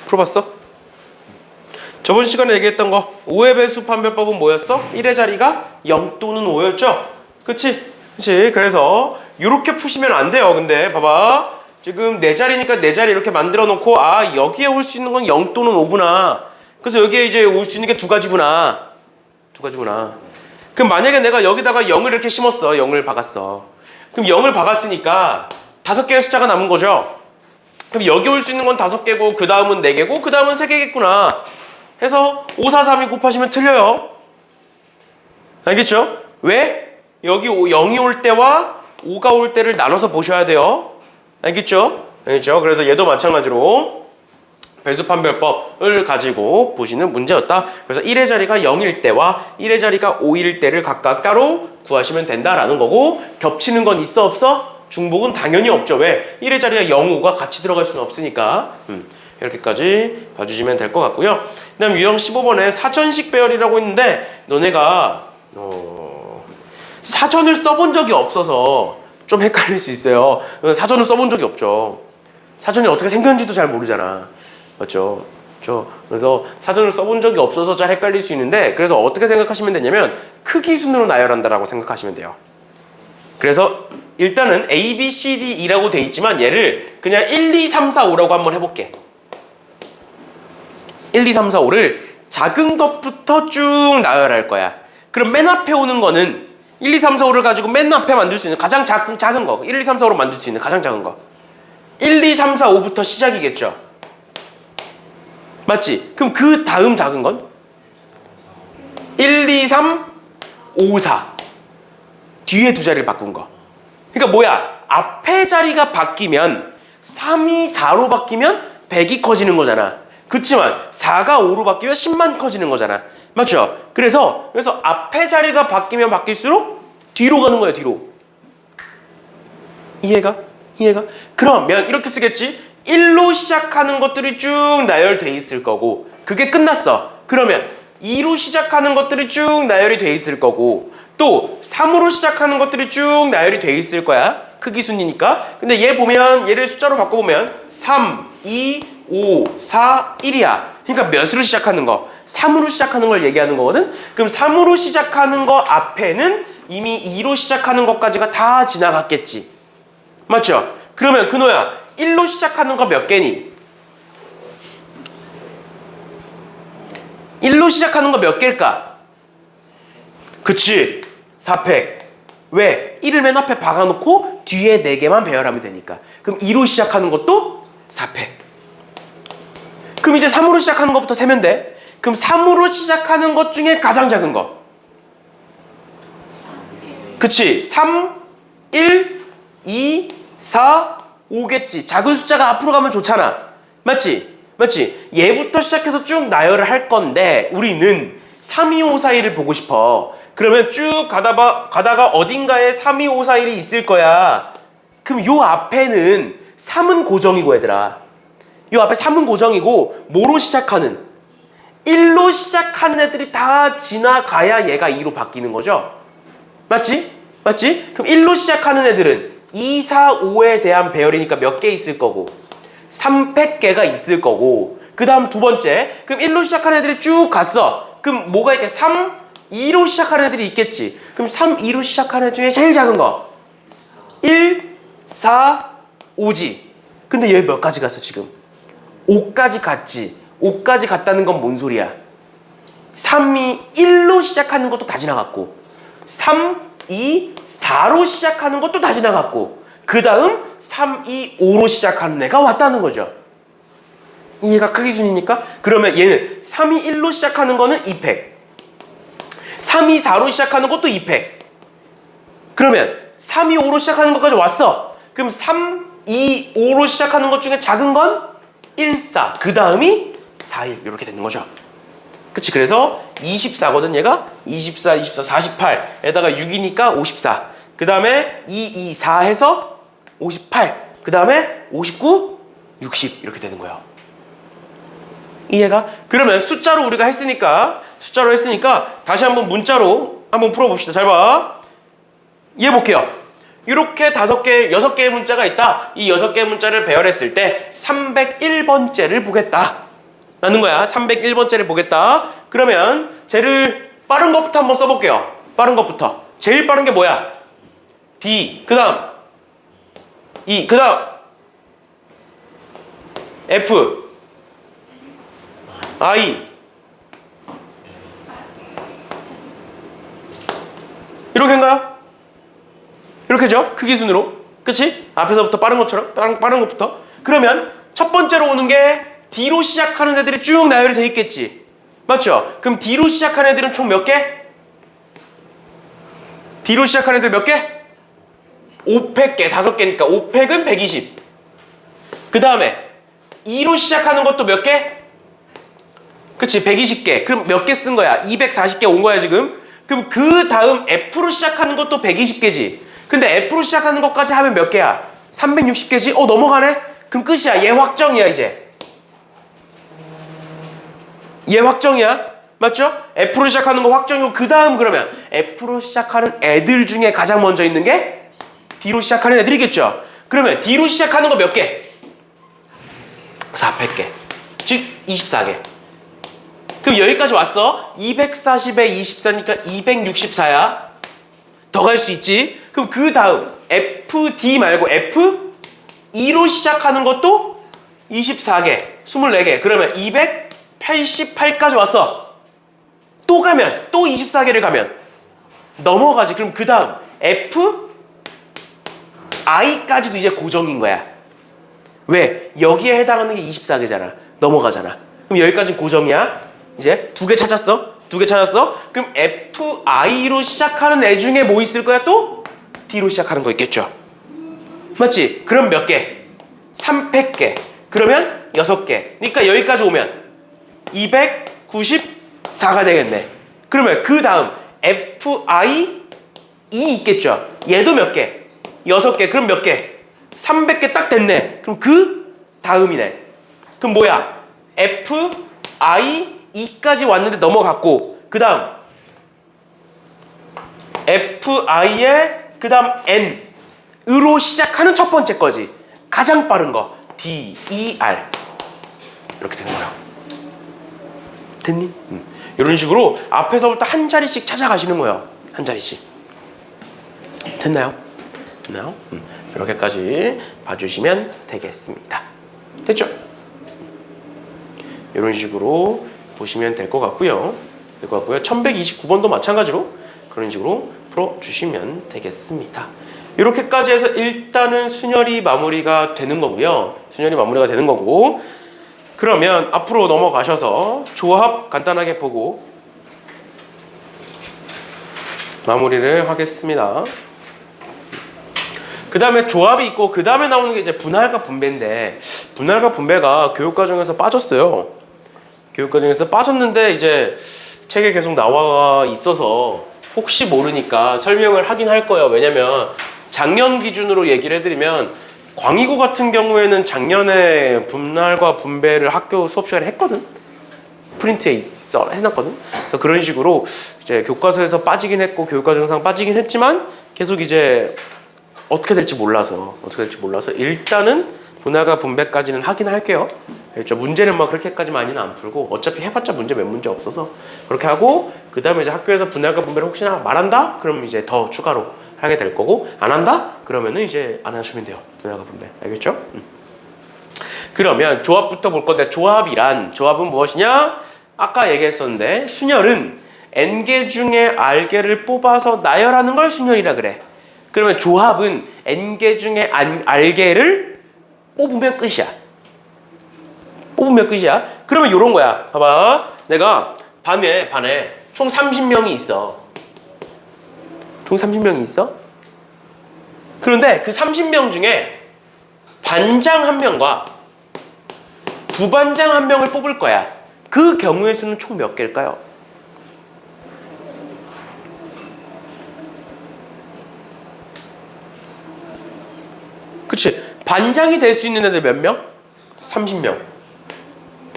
풀어봤어? 저번 시간에 얘기했던 거 5의 배수 판별법은 뭐였어? 1의 자리가 0 또는 5였죠? 그치? 그치? 그래서 이렇게 푸시면 안 돼요. 근데 봐봐, 지금 네 자리니까 네 자리 이렇게 만들어 놓고, 아 여기에 올 수 있는 건 0 또는 5구나. 그래서 여기에 이제 올 수 있는 게 두 가지구나. 두 가지구나. 그럼 만약에 내가 여기다가 0을 이렇게 심었어. 0을 박았어. 그럼 0을 박았으니까 5개의 숫자가 남은 거죠. 그럼 여기 올 수 있는 건 5개고, 그 다음은 4개고, 그 다음은 3개겠구나 해서 5, 4, 3이 곱하시면 틀려요. 알겠죠? 왜? 여기 0이 올 때와 5가 올 때를 나눠서 보셔야 돼요. 알겠죠? 알겠죠? 그래서 얘도 마찬가지로 배수판별법을 가지고 보시는 문제였다. 그래서 1의 자리가 0일 때와 1의 자리가 5일 때를 각각 따로 구하시면 된다라는 거고, 겹치는 건 있어 없어? 중복은 당연히 없죠. 왜? 1의 자리가 0, 5가 같이 들어갈 수는 없으니까. 이렇게까지 봐주시면 될 것 같고요. 그 다음 유형 15번에 사전식 배열이라고 있는데, 너네가 사전을 써본 적이 없어서 좀 헷갈릴 수 있어요. 사전을 써본 적이 없죠. 사전이 어떻게 생겼는지도 잘 모르잖아. 맞죠? 그래서 사전을 써본 적이 없어서 잘 헷갈릴 수 있는데, 그래서 어떻게 생각하시면 되냐면 크기 순으로 나열한다라고 생각하시면 돼요. 그래서 일단은 A, B, C, D, E라고 돼 있지만 얘를 그냥 1, 2, 3, 4, 5라고 한번 해볼게. 1, 2, 3, 4, 5를 작은 것부터 쭉 나열할 거야. 그럼 맨 앞에 오는 거는 1, 2, 3, 4, 5를 가지고 맨 앞에 만들 수 있는 가장 작은 거, 1, 2, 3, 4, 5로 만들 수 있는 가장 작은 거 1, 2, 3, 4, 5부터 시작이겠죠. 맞지? 그럼 그 다음 작은 건 1, 2, 3, 5, 4 뒤에 두 자리를 바꾼 거. 그러니까 뭐야? 앞에 자리가 바뀌면 3이 4로 바뀌면 100이 커지는 거잖아. 그렇지만 4가 5로 바뀌면 10만 커지는 거잖아. 맞죠? 그래서 앞에 자리가 바뀌면 바뀔수록 뒤로 가는 거야. 뒤로. 이해가? 그러면 이렇게 쓰겠지? 1로 시작하는 것들이 쭉 나열돼 있을 거고, 그게 끝났어. 그러면 2로 시작하는 것들이 쭉 나열이 돼 있을 거고, 또 3으로 시작하는 것들이 쭉 나열이 돼 있을 거야. 크기 순이니까. 근데 얘 보면, 얘를 숫자로 바꿔보면 3, 2, 5, 4, 1이야. 그러니까 몇으로 시작하는 거? 3으로 시작하는 걸 얘기하는 거거든? 그럼 3으로 시작하는 거 앞에는 이미 2로 시작하는 것까지가 다 지나갔겠지. 맞죠? 그러면 근호야, 1로 시작하는 거 몇 개니? 1로 시작하는 거 몇 개일까? 그치, 4팩. 왜? 1을 맨 앞에 박아놓고 뒤에 4개만 배열하면 되니까. 그럼 2로 시작하는 것도 4팩. 그럼 이제 3으로 시작하는 것부터 세면 돼. 그럼 3으로 시작하는 것 중에 가장 작은 거. 그치? 3, 1, 2, 4, 5겠지. 작은 숫자가 앞으로 가면 좋잖아. 맞지? 얘부터 시작해서 쭉 나열을 할 건데, 우리는 3, 2, 5, 4, 1을 보고 싶어. 그러면 쭉 가다가 어딘가에 3, 2, 5, 4, 1이 있을 거야. 그럼 요 앞에는 3은 고정이고 얘들아. 요 앞에 3은 고정이고 뭐로 시작하는? 1로 시작하는 애들이 다 지나가야 얘가 2로 바뀌는 거죠. 맞지? 맞지? 그럼 1로 시작하는 애들은 2, 4, 5에 대한 배열이니까 몇 개 있을 거고 300개가 있을 거고 그 다음 두 번째 그럼 1로 시작하는 애들이 쭉 갔어. 그럼 뭐가 있게 3, 2로 시작하는 애들이 있겠지. 그럼 3, 2로 시작하는 애 중에 제일 작은 거 1, 4, 5지. 근데 얘 몇 가지 갔어 지금? 5까지 갔지. 5까지 갔다는 건 뭔 소리야? 3, 2, 1로 시작하는 것도 다 지나갔고 3, 2, 4로 시작하는 것도 다 지나갔고 그 다음 3, 2, 5로 시작하는 애가 왔다는 거죠. 이해가 그 기준이니까? 그러면 얘는 3, 2, 1로 시작하는 거는 2팩 3, 2, 4로 시작하는 것도 2팩 그러면 3, 2, 5로 시작하는 것까지 왔어. 그럼 3, 2, 5로 시작하는 것 중에 작은 건 1, 4 그 다음이 4, 1 이렇게 되는 거죠. 그치? 그래서 24거든 얘가 24, 24, 48 에다가 6이니까 54 그 다음에 2, 2, 4 해서 58 그 다음에 59, 60 이렇게 되는 거예요. 이해가? 그러면 숫자로 우리가 했으니까 다시 한번 문자로 한번 풀어봅시다. 잘 봐. 얘 볼게요. 이렇게 5개, 6개의 문자가 있다. 이 6개의 문자를 배열했을 때 301번째를 보겠다 라는 거야. 301번째를 보겠다. 그러면 쟤를 빠른 것부터 한번 써볼게요. 빠른 것부터. 제일 빠른 게 뭐야? D 그 다음 E 그 다음 F I 이렇게인가요? 이렇게죠? 그 기준으로. 그치? 앞에서부터 빠른 것처럼 빠른 것부터. 그러면 첫 번째로 오는 게 D로 시작하는 애들이 쭉 나열이 돼 있겠지. 맞죠? 그럼 D로 시작하는 애들은 총 몇 개? D로 시작하는 애들 몇 개? 500개, 5개니까 5팩은 120. 그 다음에 E로 시작하는 것도 몇 개? 그치, 120개. 그럼 몇 개 쓴 거야? 240개 온 거야 지금. 그럼 그 다음 F로 시작하는 것도 120개지. 근데 F로 시작하는 것까지 하면 몇 개야? 360개지? 넘어가네? 그럼 끝이야. 얘 확정이야 이제. 얘 확정이야. 맞죠? F로 시작하는 거 확정이고 그 다음 그러면 F로 시작하는 애들 중에 가장 먼저 있는 게 D로 시작하는 애들이겠죠. 그러면 D로 시작하는 거 몇 개? 400개. 즉 24개. 그럼 여기까지 왔어. 240에 24니까 264야. 더 갈 수 있지. 그럼 그 다음 FD 말고 F2로 시작하는 것도 24개, 24개. 그러면 288까지 왔어. 또 가면 또 24개를 가면 넘어가지. 그럼 그 다음 FI까지도 이제 고정인 거야. 왜? 여기에 해당하는 게 24개잖아. 넘어가잖아. 그럼 여기까지 고정이야. 이제 2개 찾았어. 2개 찾았어. 그럼 FI로 시작하는 애 중에 뭐 있을 거야 또? D로 시작하는 거 있겠죠. 맞지? 그럼 몇 개? 300개. 그러면 6개. 그러니까 여기까지 오면 294가 되겠네. 그러면 그 다음 FI E 있겠죠. 얘도 몇 개? 6개. 그럼 몇 개? 300개 딱 됐네. 그럼 그 다음이네. 그럼 뭐야? FI E까지 왔는데 넘어갔고 그 다음 FI의 그 다음 N으로 시작하는 첫 번째 거지. 가장 빠른 거 D, E, R 이렇게 되는 거야. 됐니? 이런 식으로 앞에서부터 한 자리씩 찾아가시는 거예요. 한 자리씩. 됐나요? 됐나요? 이렇게까지 봐주시면 되겠습니다. 됐죠? 이런 식으로 보시면 될 것 같고요. 1129번도 마찬가지로 그런 식으로 풀어주시면 되겠습니다. 이렇게까지 해서 일단은 순열이 마무리가 되는 거고요. 순열이 마무리가 되는 거고 그러면 앞으로 넘어가셔서 조합 간단하게 보고 마무리를 하겠습니다. 그 다음에 조합이 있고 그 다음에 나오는 게 이제 분할과 분배인데 분할과 분배가 교육과정에서 빠졌어요. 교육과정에서 빠졌는데 이제 책에 계속 나와 있어서 혹시 모르니까 설명을 하긴 할 거예요. 왜냐면 작년 기준으로 얘기를 해드리면 광희고 같은 경우에는 작년에 분할과 분배를 학교 수업 시간에 했거든. 프린트에 해놨거든. 그래서 그런 식으로 이제 교과서에서 빠지긴 했고 교육과 정상 빠지긴 했지만 계속 이제 어떻게 될지 몰라서 일단은 분할과 분배까지는 하긴 할게요. 그렇죠. 문제는 뭐 그렇게까지 많이는 안 풀고 어차피 해봤자 문제 몇 문제 없어서 그렇게 하고 그 다음에 이제 학교에서 분할과 분배를 혹시나 말한다? 그럼 이제 더 추가로 하게 될 거고 안 한다? 그러면은 이제 안 하시면 돼요. 분할과 분배. 알겠죠? 그러면 조합부터 볼 건데 조합은 무엇이냐? 아까 얘기했었는데 순열은 n개 중에 r개를 뽑아서 나열하는 걸 순열이라 그래. 그러면 조합은 n개 중에 r개를 뽑으면 끝이야. 그러면 이런 거야. 봐봐. 내가 반에 총 30명이 있어. 그런데 그 30명 중에 반장 1명과 부반장 1명을 뽑을 거야. 그 경우의 수는 총 몇 개일까요? 그치? 반장이 될 수 있는 애들 몇 명? 30명.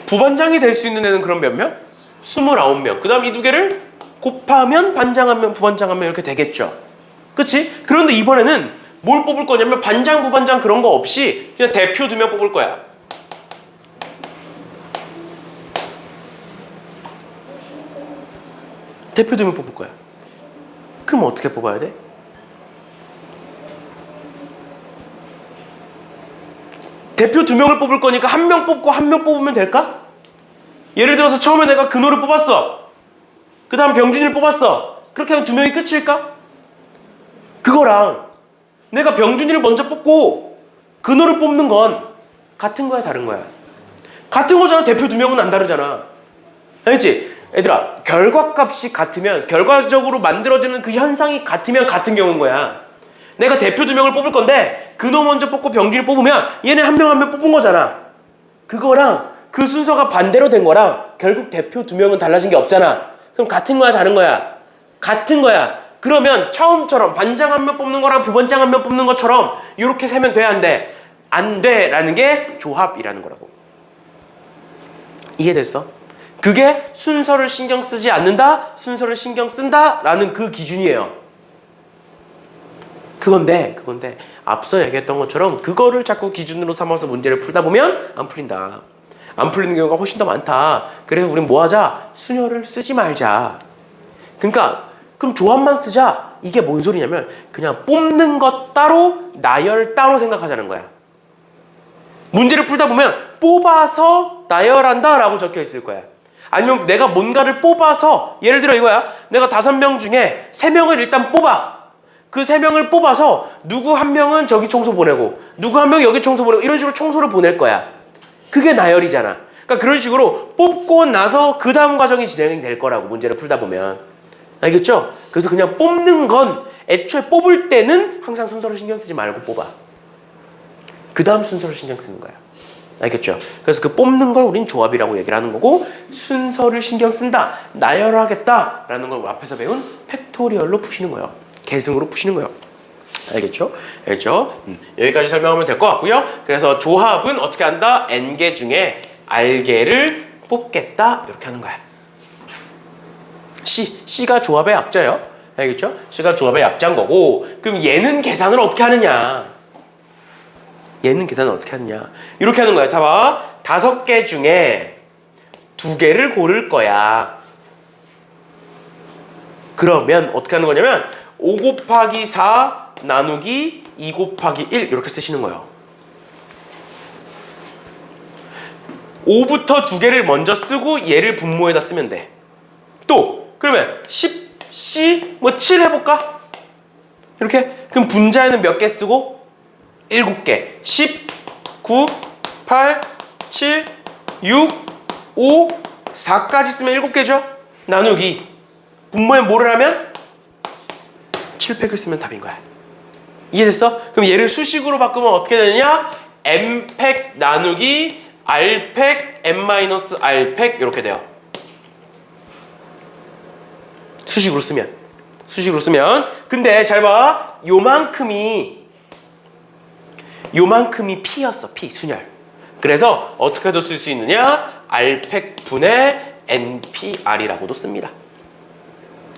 부반장이 될 수 있는 애는 그럼 몇 명? 29명. 그 다음 이 두 개를 곱하면 반장 1명, 부반장 1명 이렇게 되겠죠. 그치? 그런데 이번에는 뭘 뽑을 거냐면 반장, 부반장 그런 거 없이 그냥 대표 2명 뽑을 거야. 대표 2명 뽑을 거야. 그럼 어떻게 뽑아야 돼? 대표 2명을 뽑을 거니까 1명 뽑고 1명 뽑으면 될까? 예를 들어서 처음에 내가 근호를 뽑았어. 그 다음 병준이를 뽑았어. 그렇게 하면 2명이 끝일까? 그거랑 내가 병준이를 먼저 뽑고 근호를 뽑는 건 같은 거야 다른 거야? 같은 거잖아. 대표 2명은 안 다르잖아. 알겠지? 얘들아, 결과값이 같으면 결과적으로 만들어지는 그 현상이 같으면 같은 경우인 거야. 내가 대표 2명을 뽑을 건데 근호 먼저 뽑고 병준이 뽑으면 얘네 1명 1명 뽑은 거잖아. 그거랑 그 순서가 반대로 된 거랑 결국 대표 2명은 달라진 게 없잖아. 그럼 같은 거야 다른 거야? 같은 거야. 그러면 처음처럼 반장 1명 뽑는 거랑 부반장 1명 뽑는 것처럼 이렇게 세면 돼 안 돼? 안 돼 라는 게 조합이라는 거라고. 이해됐어? 그게 순서를 신경 쓰지 않는다, 순서를 신경 쓴다 라는 그 기준이에요. 그건데 앞서 얘기했던 것처럼 그거를 자꾸 기준으로 삼아서 문제를 풀다 보면 안 풀린다. 안 풀리는 경우가 훨씬 더 많다. 그래서 우린 뭐 하자? 순열을 쓰지 말자. 그러니까 그럼 조합만 쓰자. 이게 뭔 소리냐면 그냥 뽑는 것 따로 나열 따로 생각하자는 거야. 문제를 풀다 보면 뽑아서 나열한다 라고 적혀 있을 거야. 아니면 내가 뭔가를 뽑아서 예를 들어 이거야. 내가 5명 중에 3명을 일단 뽑아. 그 3명을 뽑아서 누구 1명은 저기 청소 보내고 누구 1명이 여기 청소 보내고 이런 식으로 청소를 보낼 거야. 그게 나열이잖아. 그러니까 그런 식으로 뽑고 나서 그 다음 과정이 진행이 될 거라고 문제를 풀다 보면. 알겠죠? 그래서 그냥 뽑는 건 애초에 뽑을 때는 항상 순서를 신경 쓰지 말고 뽑아. 그 다음 순서를 신경 쓰는 거야. 알겠죠? 그래서 그 뽑는 걸 우린 조합이라고 얘기를 하는 거고 순서를 신경 쓴다, 나열하겠다 라는 걸 앞에서 배운 팩토리얼로 푸시는 거예요. 계승으로 푸시는 거예요. 알겠죠? 여기까지 설명하면 될 것 같고요. 그래서 조합은 어떻게 한다? n개 중에 r개를 뽑겠다 이렇게 하는 거야. C가 조합의 약자예요. 알겠죠? C가 조합의 약자인 거고 그럼 얘는 계산을 어떻게 하느냐? 이렇게 하는 거야. 봐봐. 5개 중에 2개를 고를 거야. 그러면 어떻게 하는 거냐면 5 곱하기 4 나누기 2 곱하기 1 이렇게 쓰시는 거예요. 5부터 2개를 먼저 쓰고 얘를 분모에다 쓰면 돼. 또 그러면 10C 뭐 7 해볼까? 이렇게 그럼 분자에는 몇 개 쓰고? 7개. 10, 9, 8, 7, 6, 5, 4까지 쓰면 7개죠? 나누기. 분모에 뭐를 하면? 7팩을 쓰면 답인 거야. 이해됐어? 그럼 얘를 수식으로 바꾸면 어떻게 되느냐? m팩 나누기 r팩 m-r팩 이렇게 돼요. 수식으로 쓰면. 근데 잘 봐. 요만큼이 P였어. P, 순열. 그래서 어떻게도 쓸 수 있느냐? R팩 분의 NPR이라고도 씁니다.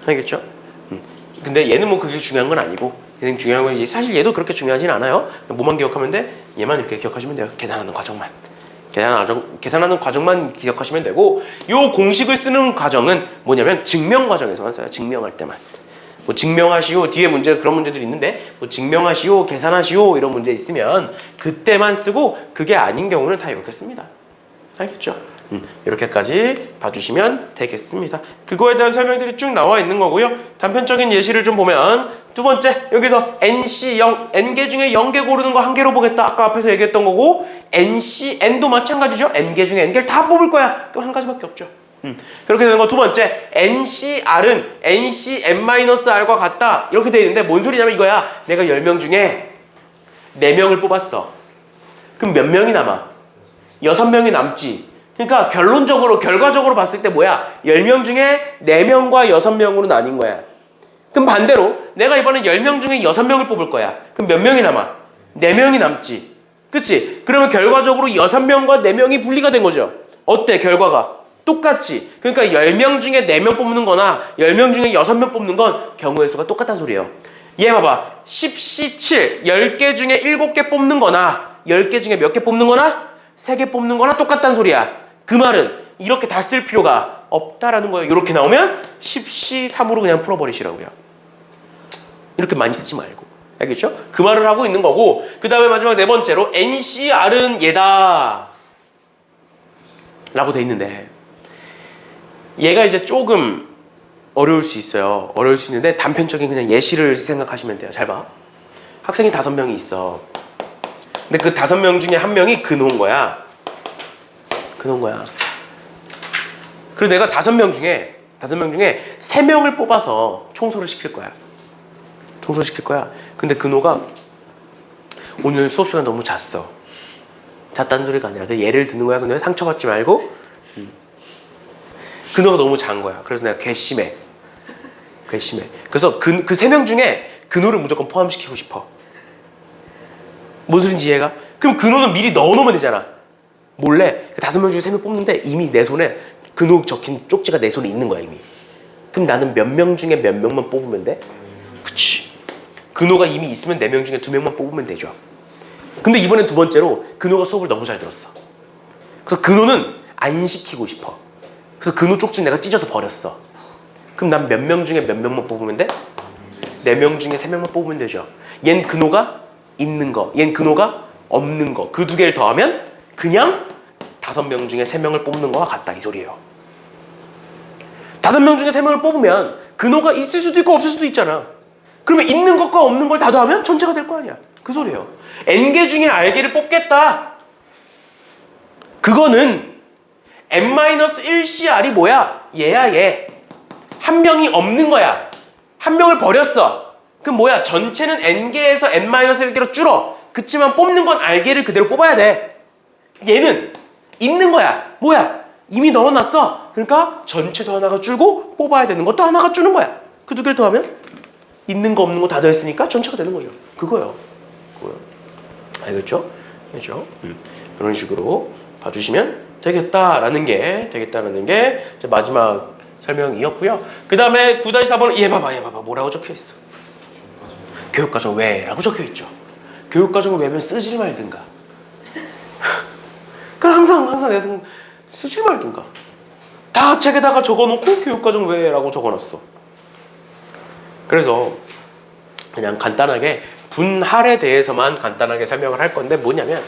알겠죠? 근데 얘는 뭐 그게 중요한 건 아니고, 얘는 중요한 건 사실 얘도 그렇게 중요하진 않아요. 뭐만 기억하면 돼? 얘만 이렇게 기억하시면 돼요. 계산하는 과정만 기억하시면 되고, 요 공식을 쓰는 과정은 뭐냐면 증명 과정에서만 써요. 증명할 때만. 뭐 증명하시오, 뒤에 문제 그런 문제들이 있는데 뭐 증명하시오, 계산하시오 이런 문제 있으면 그때만 쓰고, 그게 아닌 경우는 다 이렇게 씁니다. 알겠죠? 이렇게까지 봐주시면 되겠습니다. 그거에 대한 설명들이 쭉 나와 있는 거고요. 단편적인 예시를 좀 보면, 두 번째 여기서 NC 0, N개 중에 0개 고르는 거 한 개로 보겠다. 아까 앞에서 얘기했던 거고, NC, N도 마찬가지죠. N개 중에 N개를 다 뽑을 거야. 그럼 한 가지밖에 없죠. 그렇게 되는 거. 두 번째, NCR은 NCN-R과 같다. 이렇게 돼 있는데 뭔 소리냐면 이거야. 내가 10명 중에 4명을 뽑았어. 그럼 몇 명이 남아? 6명이 남지. 그러니까 결과적으로 봤을 때 뭐야? 10명 중에 4명과 6명으로 나뉜 거야. 그럼 반대로 내가 이번에 10명 중에 6명을 뽑을 거야. 그럼 몇 명이 남아? 4명이 남지. 그치? 그러면 결과적으로 6명과 4명이 분리가 된 거죠. 어때? 결과가 똑같지. 그러니까 10명 중에 4명 뽑는 거나 10명 중에 6명 뽑는 건 경우의 수가 똑같다는 소리예요. 얘 봐봐. 10C7 10개 중에 7개 뽑는 거나 10개 중에 몇 개 뽑는 거나 3개 뽑는 거나 똑같다는 소리야. 그 말은 이렇게 다 쓸 필요가 없다라는 거예요. 이렇게 나오면 10C3으로 그냥 풀어버리시라고요. 이렇게 많이 쓰지 말고. 알겠죠? 그 말을 하고 있는 거고, 그 다음에 마지막 네 번째로 NCR은 얘다 라고 돼 있는데, 얘가 이제 조금 어려울 수 있어요. 어려울 수 있는데 단편적인 그냥 예시를 생각하시면 돼요. 잘 봐. 학생이 5명이 있어. 근데 그 5명 중에 1명이 근호인 거야. 그리고 내가 5명 중에 3명을 뽑아서 청소를 시킬 거야. 근데 근호가 오늘 수업 시간 너무 잤어. 잤다는 소리가 아니라 그 예를 드는 거야. 근데 상처받지 말고. 근호가 너무 잔 거야. 그래서 내가 괘씸해. 그래서 그 3명 중에 근호를 무조건 포함시키고 싶어. 뭔 소린지 이해가? 그럼 근호는 미리 넣어놓으면 되잖아. 몰래 그 5명 중에 3명 뽑는데 이미 내 손에 근호 적힌 쪽지가 내 손에 있는 거야 이미. 그럼 나는 몇 명 중에 몇 명만 뽑으면 돼? 그치. 근호가 이미 있으면 4명 중에 2명만 뽑으면 되죠. 근데 이번엔 두 번째로 근호가 수업을 너무 잘 들었어. 그래서 근호는 안 시키고 싶어. 그래서 근호 쪽지 내가 찢어서 버렸어. 그럼 난 몇 명 중에 몇 명만 뽑으면 돼? 4명 중에 3명만 뽑으면 되죠. 얜 근호가 있는 거, 얜 근호가 없는 거, 그 2개를 더하면 그냥 5명 중에 3명을 뽑는 거와 같다 이 소리예요. 5명 중에 3명을 뽑으면 근호가 있을 수도 있고 없을 수도 있잖아. 그러면 있는 것과 없는 걸 다 더하면 전체가 될 거 아니야. 그 소리예요. N개 중에 R개를 뽑겠다. 그거는 N-1CR이 뭐야? 얘야 얘. 한 명이 없는 거야. 한 명을 버렸어. 그럼 뭐야? 전체는 N개에서 N-1개로 줄어. 그치만 뽑는 건 R개를 그대로 뽑아야 돼. 얘는 있는 거야. 뭐야? 이미 넣어놨어. 그러니까 전체도 하나가 줄고 뽑아야 되는 것도 하나가 주는 거야. 그 2개를 더하면 있는 거 없는 거 다 더했으니까 전체가 되는 거죠. 그거요. 알겠죠? 그런 식으로 봐주시면 되겠다라는 게 이제 마지막 설명이었고요. 그 다음에 9-4번은 얘 봐봐 뭐라고 적혀있어? 교육과정 왜라고 적혀있죠. 교육과정을 외면 쓰질 말든가. 그러니까 항상 내가 쓰지 말든가. 다 책에다가 적어놓고 교육과정 왜라고 적어놨어. 그래서 그냥 간단하게 분할에 대해서만 간단하게 설명을 할 건데 뭐냐면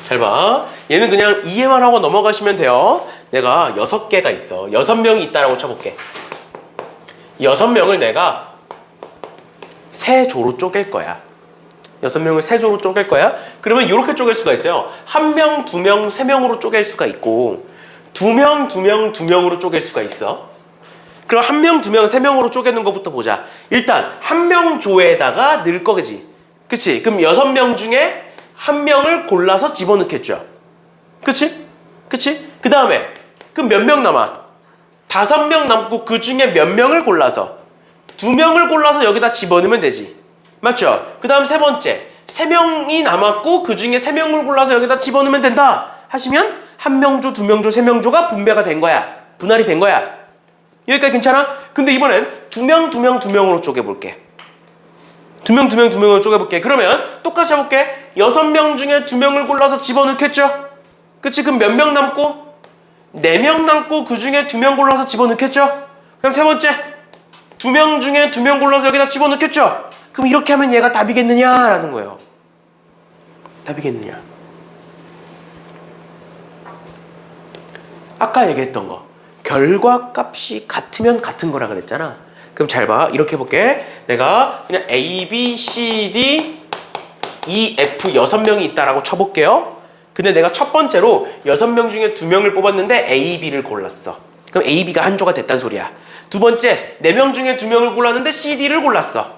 잘 봐. 얘는 그냥 이해만 하고 넘어가시면 돼요. 내가 6개가 있어. 6명이 있다라고 쳐볼게. 6명을 내가 3조로 쪼갤 거야. 6명을 3조로 쪼갤 거야. 그러면 이렇게 쪼갤 수가 있어요. 1명, 2명, 3명으로 쪼갤 수가 있고 2명, 2명, 2명으로 쪼갤 수가 있어. 그럼 1명, 2명, 3명으로 쪼개는 것부터 보자. 일단 1명 조에다가 넣을 거겠지. 그치? 그럼 6명 중에 1명을 골라서 집어넣겠죠. 그치? 그 다음에 그럼 몇 명 남아? 5명 남고 그 중에 몇 명을 골라서 2명을 골라서 여기다 집어넣으면 되지. 맞죠? 그 다음 세 번째 3명이 남았고 그 중에 3명을 골라서 여기다 집어넣으면 된다 하시면 1명조, 2명조, 3명조가 분배가 된 거야. 분할이 된 거야. 여기까지 괜찮아? 근데 이번엔 2명, 2명, 2명으로 쪼개볼게. 2명, 2명, 2명으로 쪼개볼게. 그러면 똑같이 해볼게. 6명 중에 2명을 골라서 집어넣겠죠? 그치? 그럼 몇 명 남고? 4명 남고 그 중에 2명 골라서 집어넣겠죠? 그럼 세 번째 2명 중에 2명 골라서 여기다 집어넣겠죠? 그럼 이렇게 하면 얘가 답이겠느냐라는 거예요. 답이겠느냐. 아까 얘기했던 거 결과값이 같으면 같은 거라 그랬잖아. 그럼 잘 봐. 이렇게 해볼게. 내가 그냥 A, B, C, D, E, F 6명이 있다라고 쳐볼게요. 근데 내가 첫 번째로 6명 중에 2명을 뽑았는데 A, B를 골랐어. 그럼 A, B가 한 조가 됐단 소리야. 두 번째 4명 중에 2명을 골랐는데 C, D를 골랐어.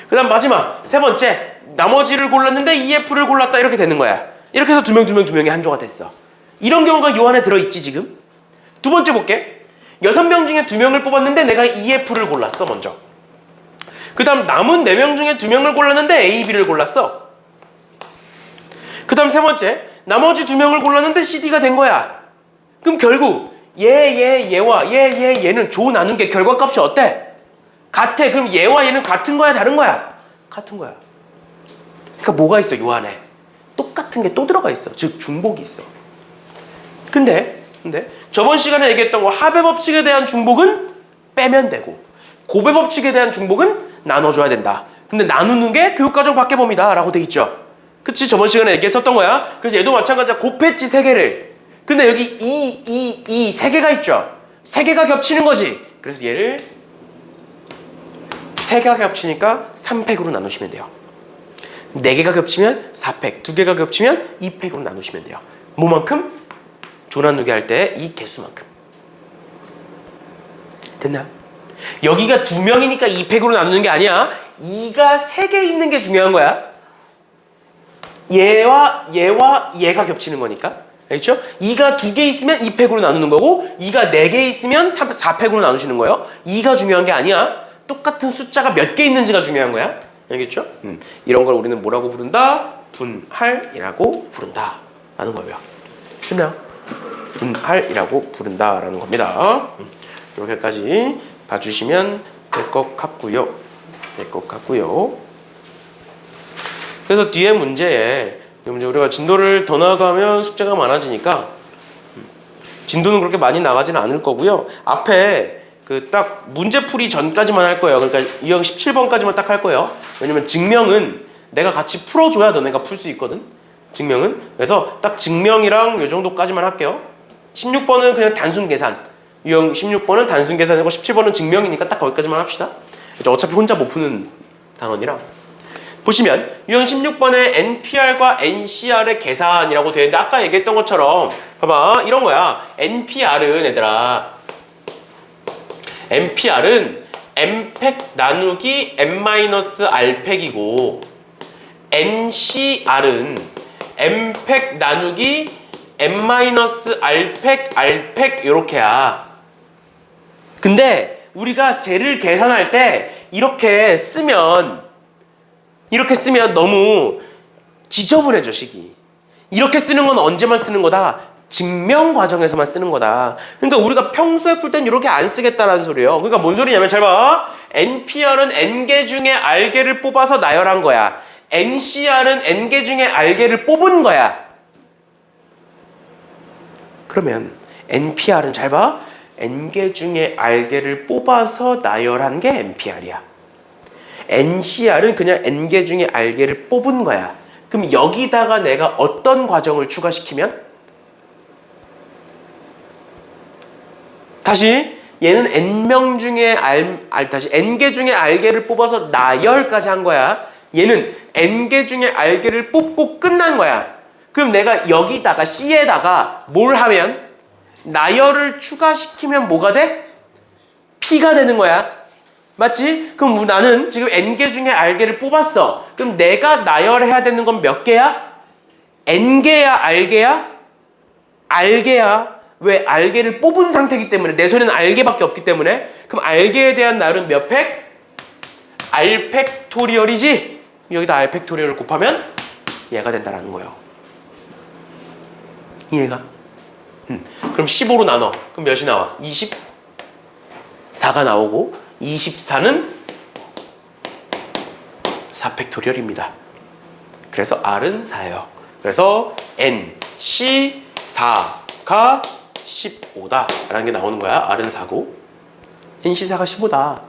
그 다음 마지막 세 번째 나머지를 골랐는데 E, F를 골랐다. 이렇게 되는 거야. 이렇게 해서 2명, 2명, 2명이 한 조가 됐어. 이런 경우가 요 안에 들어있지 지금. 두 번째 볼게. 6명 중에 2명을 뽑았는데 내가 EF를 골랐어 먼저. 그 다음 남은 4명 중에 2명을 골랐는데 A, B를 골랐어. 그 다음 세 번째 나머지 2명을 골랐는데 CD가 된 거야. 그럼 결국 얘와 얘는 조 나눈 게 결과값이 어때? 같아. 그럼 얘와 얘는 같은 거야 다른 거야? 같은 거야. 그러니까 뭐가 있어 요 안에? 똑같은 게 또 들어가 있어. 즉 중복이 있어. 근데 저번 시간에 얘기했던 거 합의 법칙에 대한 중복은 빼면 되고 곱의 법칙에 대한 중복은 나눠줘야 된다. 근데 나누는 게 교육과정 밖에봅니다 라고 돼 있죠. 그치? 저번 시간에 얘기했었던 거야. 그래서 얘도 마찬가지야. 곱했지 3개를. 근데 여기 이 3개가 있죠. 3개가 겹치는 거지. 그래서 얘를 3개가 겹치니까 3팩으로 나누시면 돼요. 4개가 겹치면 4팩, 2개가 겹치면 2팩으로 나누시면 돼요. 뭐만큼? 조 나누기 할 때 이 개수만큼. 됐나? 여기가 2명이니까 2팩으로 나누는 게 아니야. 2가 3개 있는 게 중요한 거야. 얘와 얘가 겹치는 거니까. 알겠죠? 2가 2개 있으면 2팩으로 나누는 거고 2가 4개 있으면 4팩으로 나누시는 거예요. 2가 중요한 게 아니야. 똑같은 숫자가 몇 개 있는지가 중요한 거야. 알겠죠? 이런 걸 우리는 뭐라고 부른다? 분할이라고 부른다 라는 거예요. 됐나요? 분할이라고 부른다라는 겁니다. 이렇게까지 봐주시면 될 것 같고요. 그래서 뒤에 문제에 우리가 진도를 더 나가면 숙제가 많아지니까 진도는 그렇게 많이 나가지는 않을 거고요. 앞에 그 딱 문제풀이 전까지만 할 거예요. 그러니까 유형 17번까지만 딱 할 거예요. 왜냐면 증명은 내가 같이 풀어줘야 너네가 풀 수 있거든. 증명은. 그래서 딱 증명이랑 요 정도까지만 할게요. 16번은 그냥 단순 계산. 유형 16번은 단순 계산이고 17번은 증명이니까 딱 거기까지만 합시다. 어차피 혼자 못 푸는 단원이라. 보시면 유형 16번에 NPR과 NCR의 계산이라고 되어 있는데 아까 얘기했던 것처럼 봐봐 이런 거야. NPR은 얘들아 NPR은 M팩 나누기 M-R팩이고 NCR은 M팩 나누기 M-R팩 R팩 요렇게야. 근데 우리가 쟤를 계산할 때 이렇게 쓰면 너무 지저분해져 식이. 이렇게 쓰는 건 언제만 쓰는 거다? 증명 과정에서만 쓰는 거다. 그러니까 우리가 평소에 풀 땐 이렇게 안 쓰겠다라는 소리예요. 그러니까 뭔 소리냐면 잘 봐. NPR은 N개 중에 R개를 뽑아서 나열한 거야. NCR은 N개 중에 R개를 뽑은 거야. 그러면 NPR은 잘 봐. N개 중에 R개를 뽑아서 나열한 게 NPR이야. NCR은 그냥 N개 중에 R개를 뽑은 거야. 그럼 여기다가 내가 어떤 과정을 추가시키면? 다시 얘는 N명 중에 N개 중에 R개를 뽑아서 나열까지 한 거야. 얘는 N개 중에 R개를 뽑고 끝난 거야. 그럼 내가 여기다가 C에다가 뭘 하면? 나열을 추가시키면 뭐가 돼? P가 되는 거야. 맞지? 그럼 나는 지금 N개 중에 R개를 뽑았어. 그럼 내가 나열해야 되는 건 몇 개야? N개야? R개야? R개야. 왜? 알게를 뽑은 상태이기 때문에. 내 손에는 알게밖에 없기 때문에. 그럼 알게에 대한 나열은 몇 팩? R 팩토리얼이지? 여기다 R 팩토리얼을 곱하면 얘가 된다라는 거예요. 이해가? 그럼 15로 나눠. 그럼 몇이 나와? 24가 나오고 24는 4 팩토리얼입니다. 그래서 R은 4예요. 그래서 N, C, 4가 15다 라는 게 나오는 거야. R은 4고 NC4가 15다.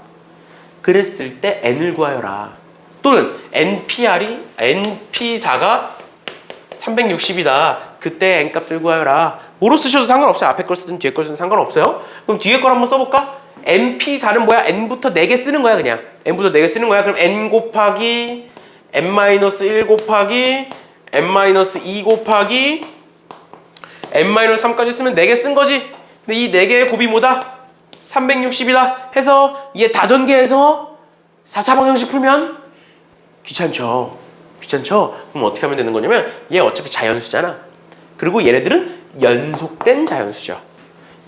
그랬을 때 N을 구하여라. 또는 NP4가 360이다. 그때 N값을 구하여라. 뭐로 쓰셔도 상관없어요. 앞에 걸 쓰든 뒤에 걸 쓰든 상관없어요. 그럼 뒤에 걸 한번 써볼까? NP4는 뭐야? N부터 4개 쓰는 거야 그냥. N부터 4개 쓰는 거야. 그럼 N 곱하기 N-1 곱하기 N-2 곱하기 N-3까지 쓰면 4개 쓴 거지. 근데 이 4개의 곱이 뭐다? 360이다 해서 얘 다 전개해서 4차 방정식 풀면 귀찮죠. 그럼 어떻게 하면 되는 거냐면 얘 어차피 자연수잖아. 그리고 얘네들은 연속된 자연수죠.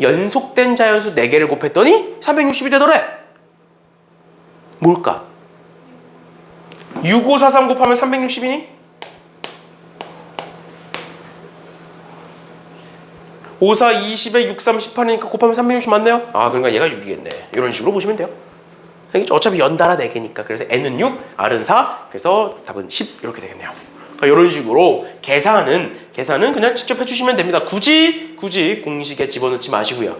연속된 자연수 4개를 곱했더니 360이 되더래. 뭘까? 6543 곱하면 360이니? 54, 20에 63, 18이니까 곱하면 360 맞네요? 아, 그러니까 얘가 6이겠네. 이런 식으로 보시면 돼요. 어차피 연달아 4개니까. 그래서 N은 6, R은 4, 그래서 답은 10 이렇게 되겠네요. 그러니까 이런 식으로 계산은 그냥 직접 해주시면 됩니다. 굳이 공식에 집어넣지 마시고요.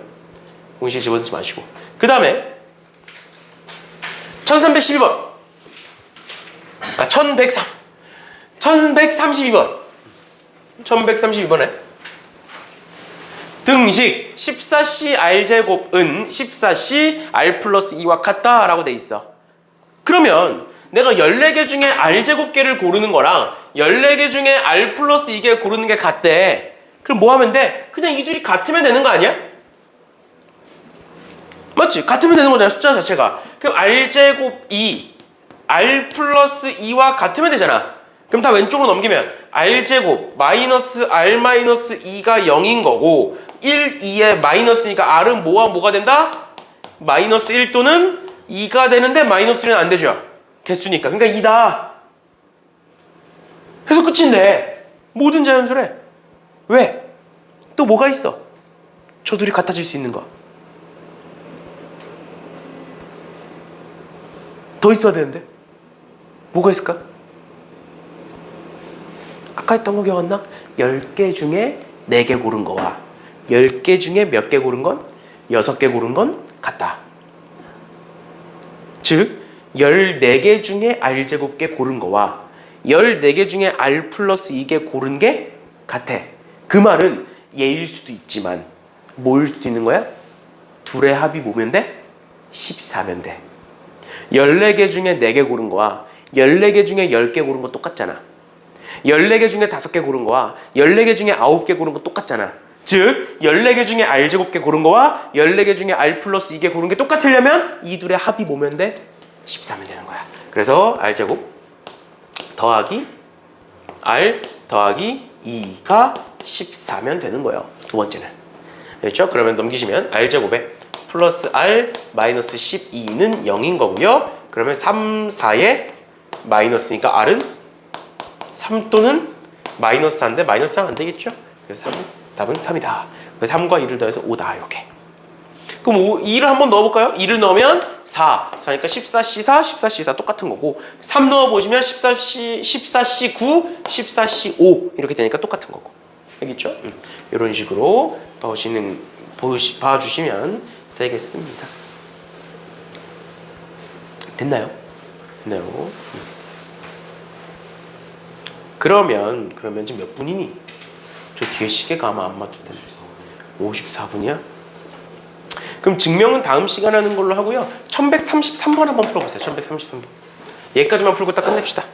공식에 집어넣지 마시고. 그 다음에 1312번. 1132번에 등식 14C R제곱은 14C R 플러스 2와 같다 라고 돼 있어. 그러면 내가 14개 중에 R제곱계를 고르는 거랑 14개 중에 R 플러스 2개 고르는 게 같대. 그럼 뭐 하면 돼? 그냥 이 둘이 같으면 되는 거 아니야? 맞지? 같으면 되는 거잖아, 숫자 자체가. 그럼 R제곱 2 R 플러스 2와 같으면 되잖아. 그럼 다 왼쪽으로 넘기면 R제곱 마이너스 R 마이너스 2가 0인 거고 1, 2에 마이너스니까 R은 뭐가 된다? 마이너스 1 또는 2가 되는데 마이너스 1은 안 되죠. 개수니까. 그러니까 2다. 해서 끝인데 모든 자연수래. 왜? 또 뭐가 있어? 저 둘이 같아질 수 있는 거. 더 있어야 되는데 뭐가 있을까? 아까 했던 거 기억났나? 10개 중에 4개 고른 거와 10개 중에 몇 개 고른 건? 6개 고른 건 같다. 즉 14개 중에 R제곱계 고른 거와 14개 중에 R 플러스 2개 고른 게 같아. 그 말은 얘일 수도 있지만 뭐일 수도 있는 거야? 둘의 합이 뭐면 돼? 14면 돼. 14개 중에 4개 고른 거와 14개 중에 10개 고른 거 똑같잖아. 14개 중에 5개 고른 거와 14개 중에 9개 고른 거 똑같잖아. 즉 14개 중에 R제곱계 고른 거와 14개 중에 R 플러스 2개 고른 게 똑같으려면 이 둘의 합이 뭐면 돼? 14면 되는 거야. 그래서 R제곱 더하기 R 더하기 2가 14면 되는 거예요. 두 번째는. 됐죠? 그러면 넘기시면 R제곱에 플러스 R 마이너스 12는 0인 거고요. 그러면 3, 4에 마이너스니까 R은 3 또는 마이너스 4인데 마이너스 4는 안 되겠죠? 그래서 답은 3이다. 그래서 3과 2를 더해서 5다. 이렇게. 그럼 2를 한번 넣어볼까요? 2를 넣으면 4. 4니까 14C4, 14C4 똑같은 거고 3 넣어보시면 14C9, 14C5 이렇게 되니까 똑같은 거고. 알겠죠? 이런 식으로 봐주시면 되겠습니다. 됐나요? 됐나요? 그러면 지금 몇 분이니? 저 뒤에 시계가 아마 안 맞을 텐데 54분이야? 그럼 증명은 다음 시간에 하는 걸로 하고요. 1133번 한번 풀어보세요. 1133번. 얘까지만 풀고 딱 끝냅시다.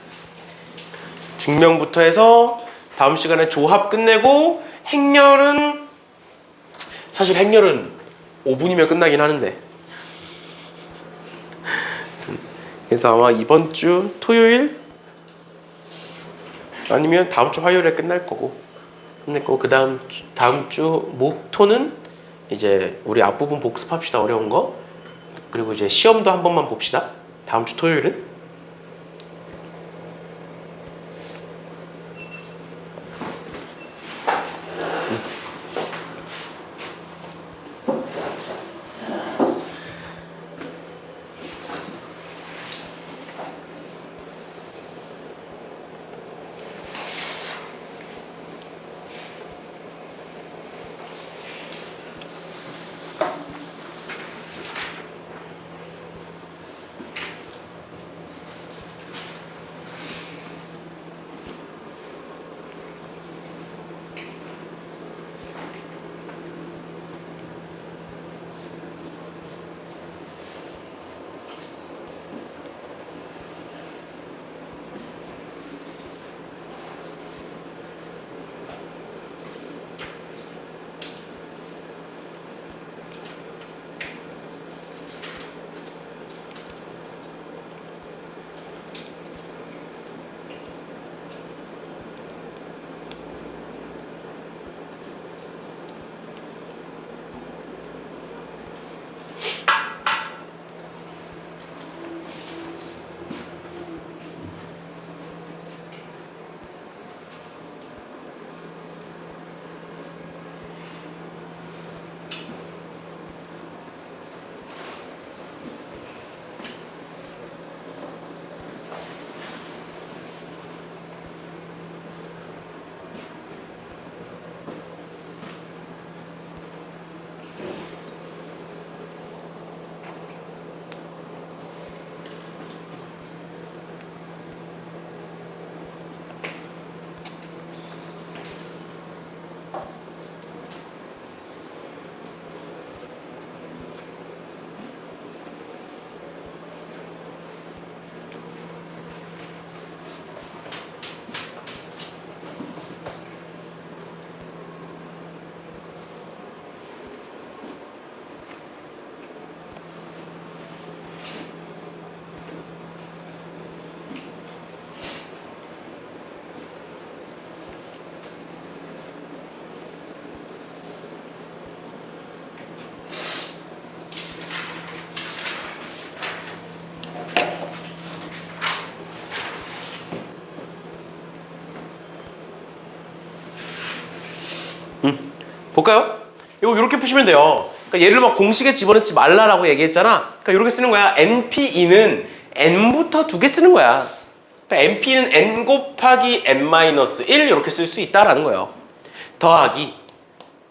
증명부터 해서 다음 시간에 조합 끝내고 행렬은 사실 행렬은 5분이면 끝나긴 하는데 그래서 아마 이번 주 토요일 아니면 다음 주 화요일에 끝날 거고 끝냈고 다음 주 목토는 이제 우리 앞부분 복습합시다. 어려운 거. 그리고 이제 시험도 한 번만 봅시다. 다음 주 토요일은. 볼까요? 이거 이렇게 푸시면 돼요. 그러니까 얘를 막 공식에 집어넣지 말라라고 얘기했잖아. 그러니까 이렇게 쓰는 거야. NPE는 N부터 2개 쓰는 거야. 그러니까 NP는 N 곱하기 N-1 이렇게 쓸 수 있다라는 거예요. 더하기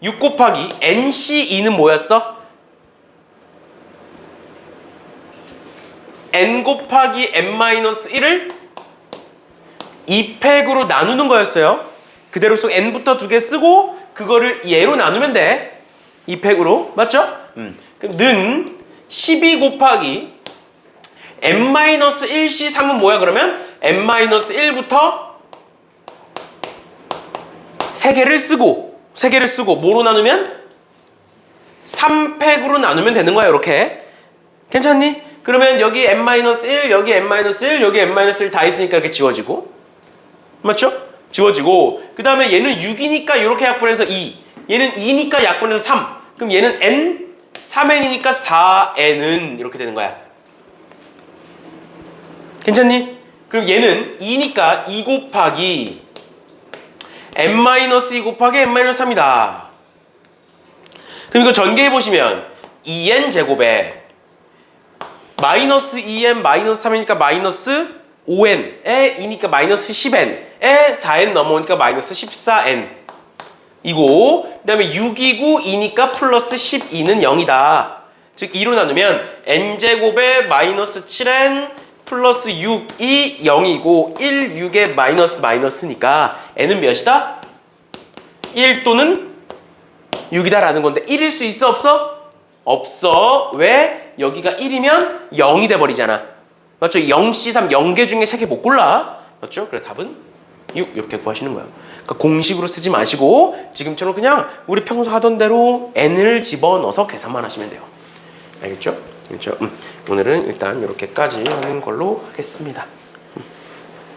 6 곱하기 NC2는 뭐였어? N 곱하기 N-1을 2팩으로 나누는 거였어요. 그대로 써 N부터 2개 쓰고 그거를 얘로 나누면 돼. 2팩으로. 맞죠? 그럼 는 12 곱하기 N-1C3은 뭐야 그러면? N-1부터 3개를 쓰고 뭐로 나누면? 3팩으로 나누면 되는 거야 이렇게. 괜찮니? 그러면 여기 N-1, 여기 N-1, 여기 N-1 다 있으니까 이렇게 지워지고. 맞죠? 지워지고 그 다음에 얘는 6이니까 이렇게 약분해서 2 얘는 2니까 약분해서 3 그럼 얘는 n 3n이니까 4n은 이렇게 되는 거야. 괜찮니? 그럼 얘는 2니까 2 곱하기 n-2 곱하기 n-3이다. 그럼 이거 전개해 보시면 2n 제곱에 마이너스 2n 마이너스 3이니까 마이너스 5n에 2니까 마이너스 10n에 4n 넘어오니까 마이너스 14n 이고 그 다음에 6이고 2니까 플러스 12는 0이다. 즉 2로 나누면 n제곱에 마이너스 7n 플러스 6이 0이고 1, 6에 마이너스니까 n은 몇이다? 1 또는 6이다 라는 건데 1일 수 있어 없어? 없어. 왜? 여기가 1이면 0이 돼버리잖아. 맞죠? 0C3 0개 중에 3개 못 골라. 맞죠? 그래서 답은 6 이렇게 구하시는 거예요. 그러니까 공식으로 쓰지 마시고 지금처럼 그냥 우리 평소 하던 대로 n을 집어넣어서 계산만 하시면 돼요. 알겠죠? 그렇죠? 오늘은 일단 이렇게까지 하는 걸로 하겠습니다.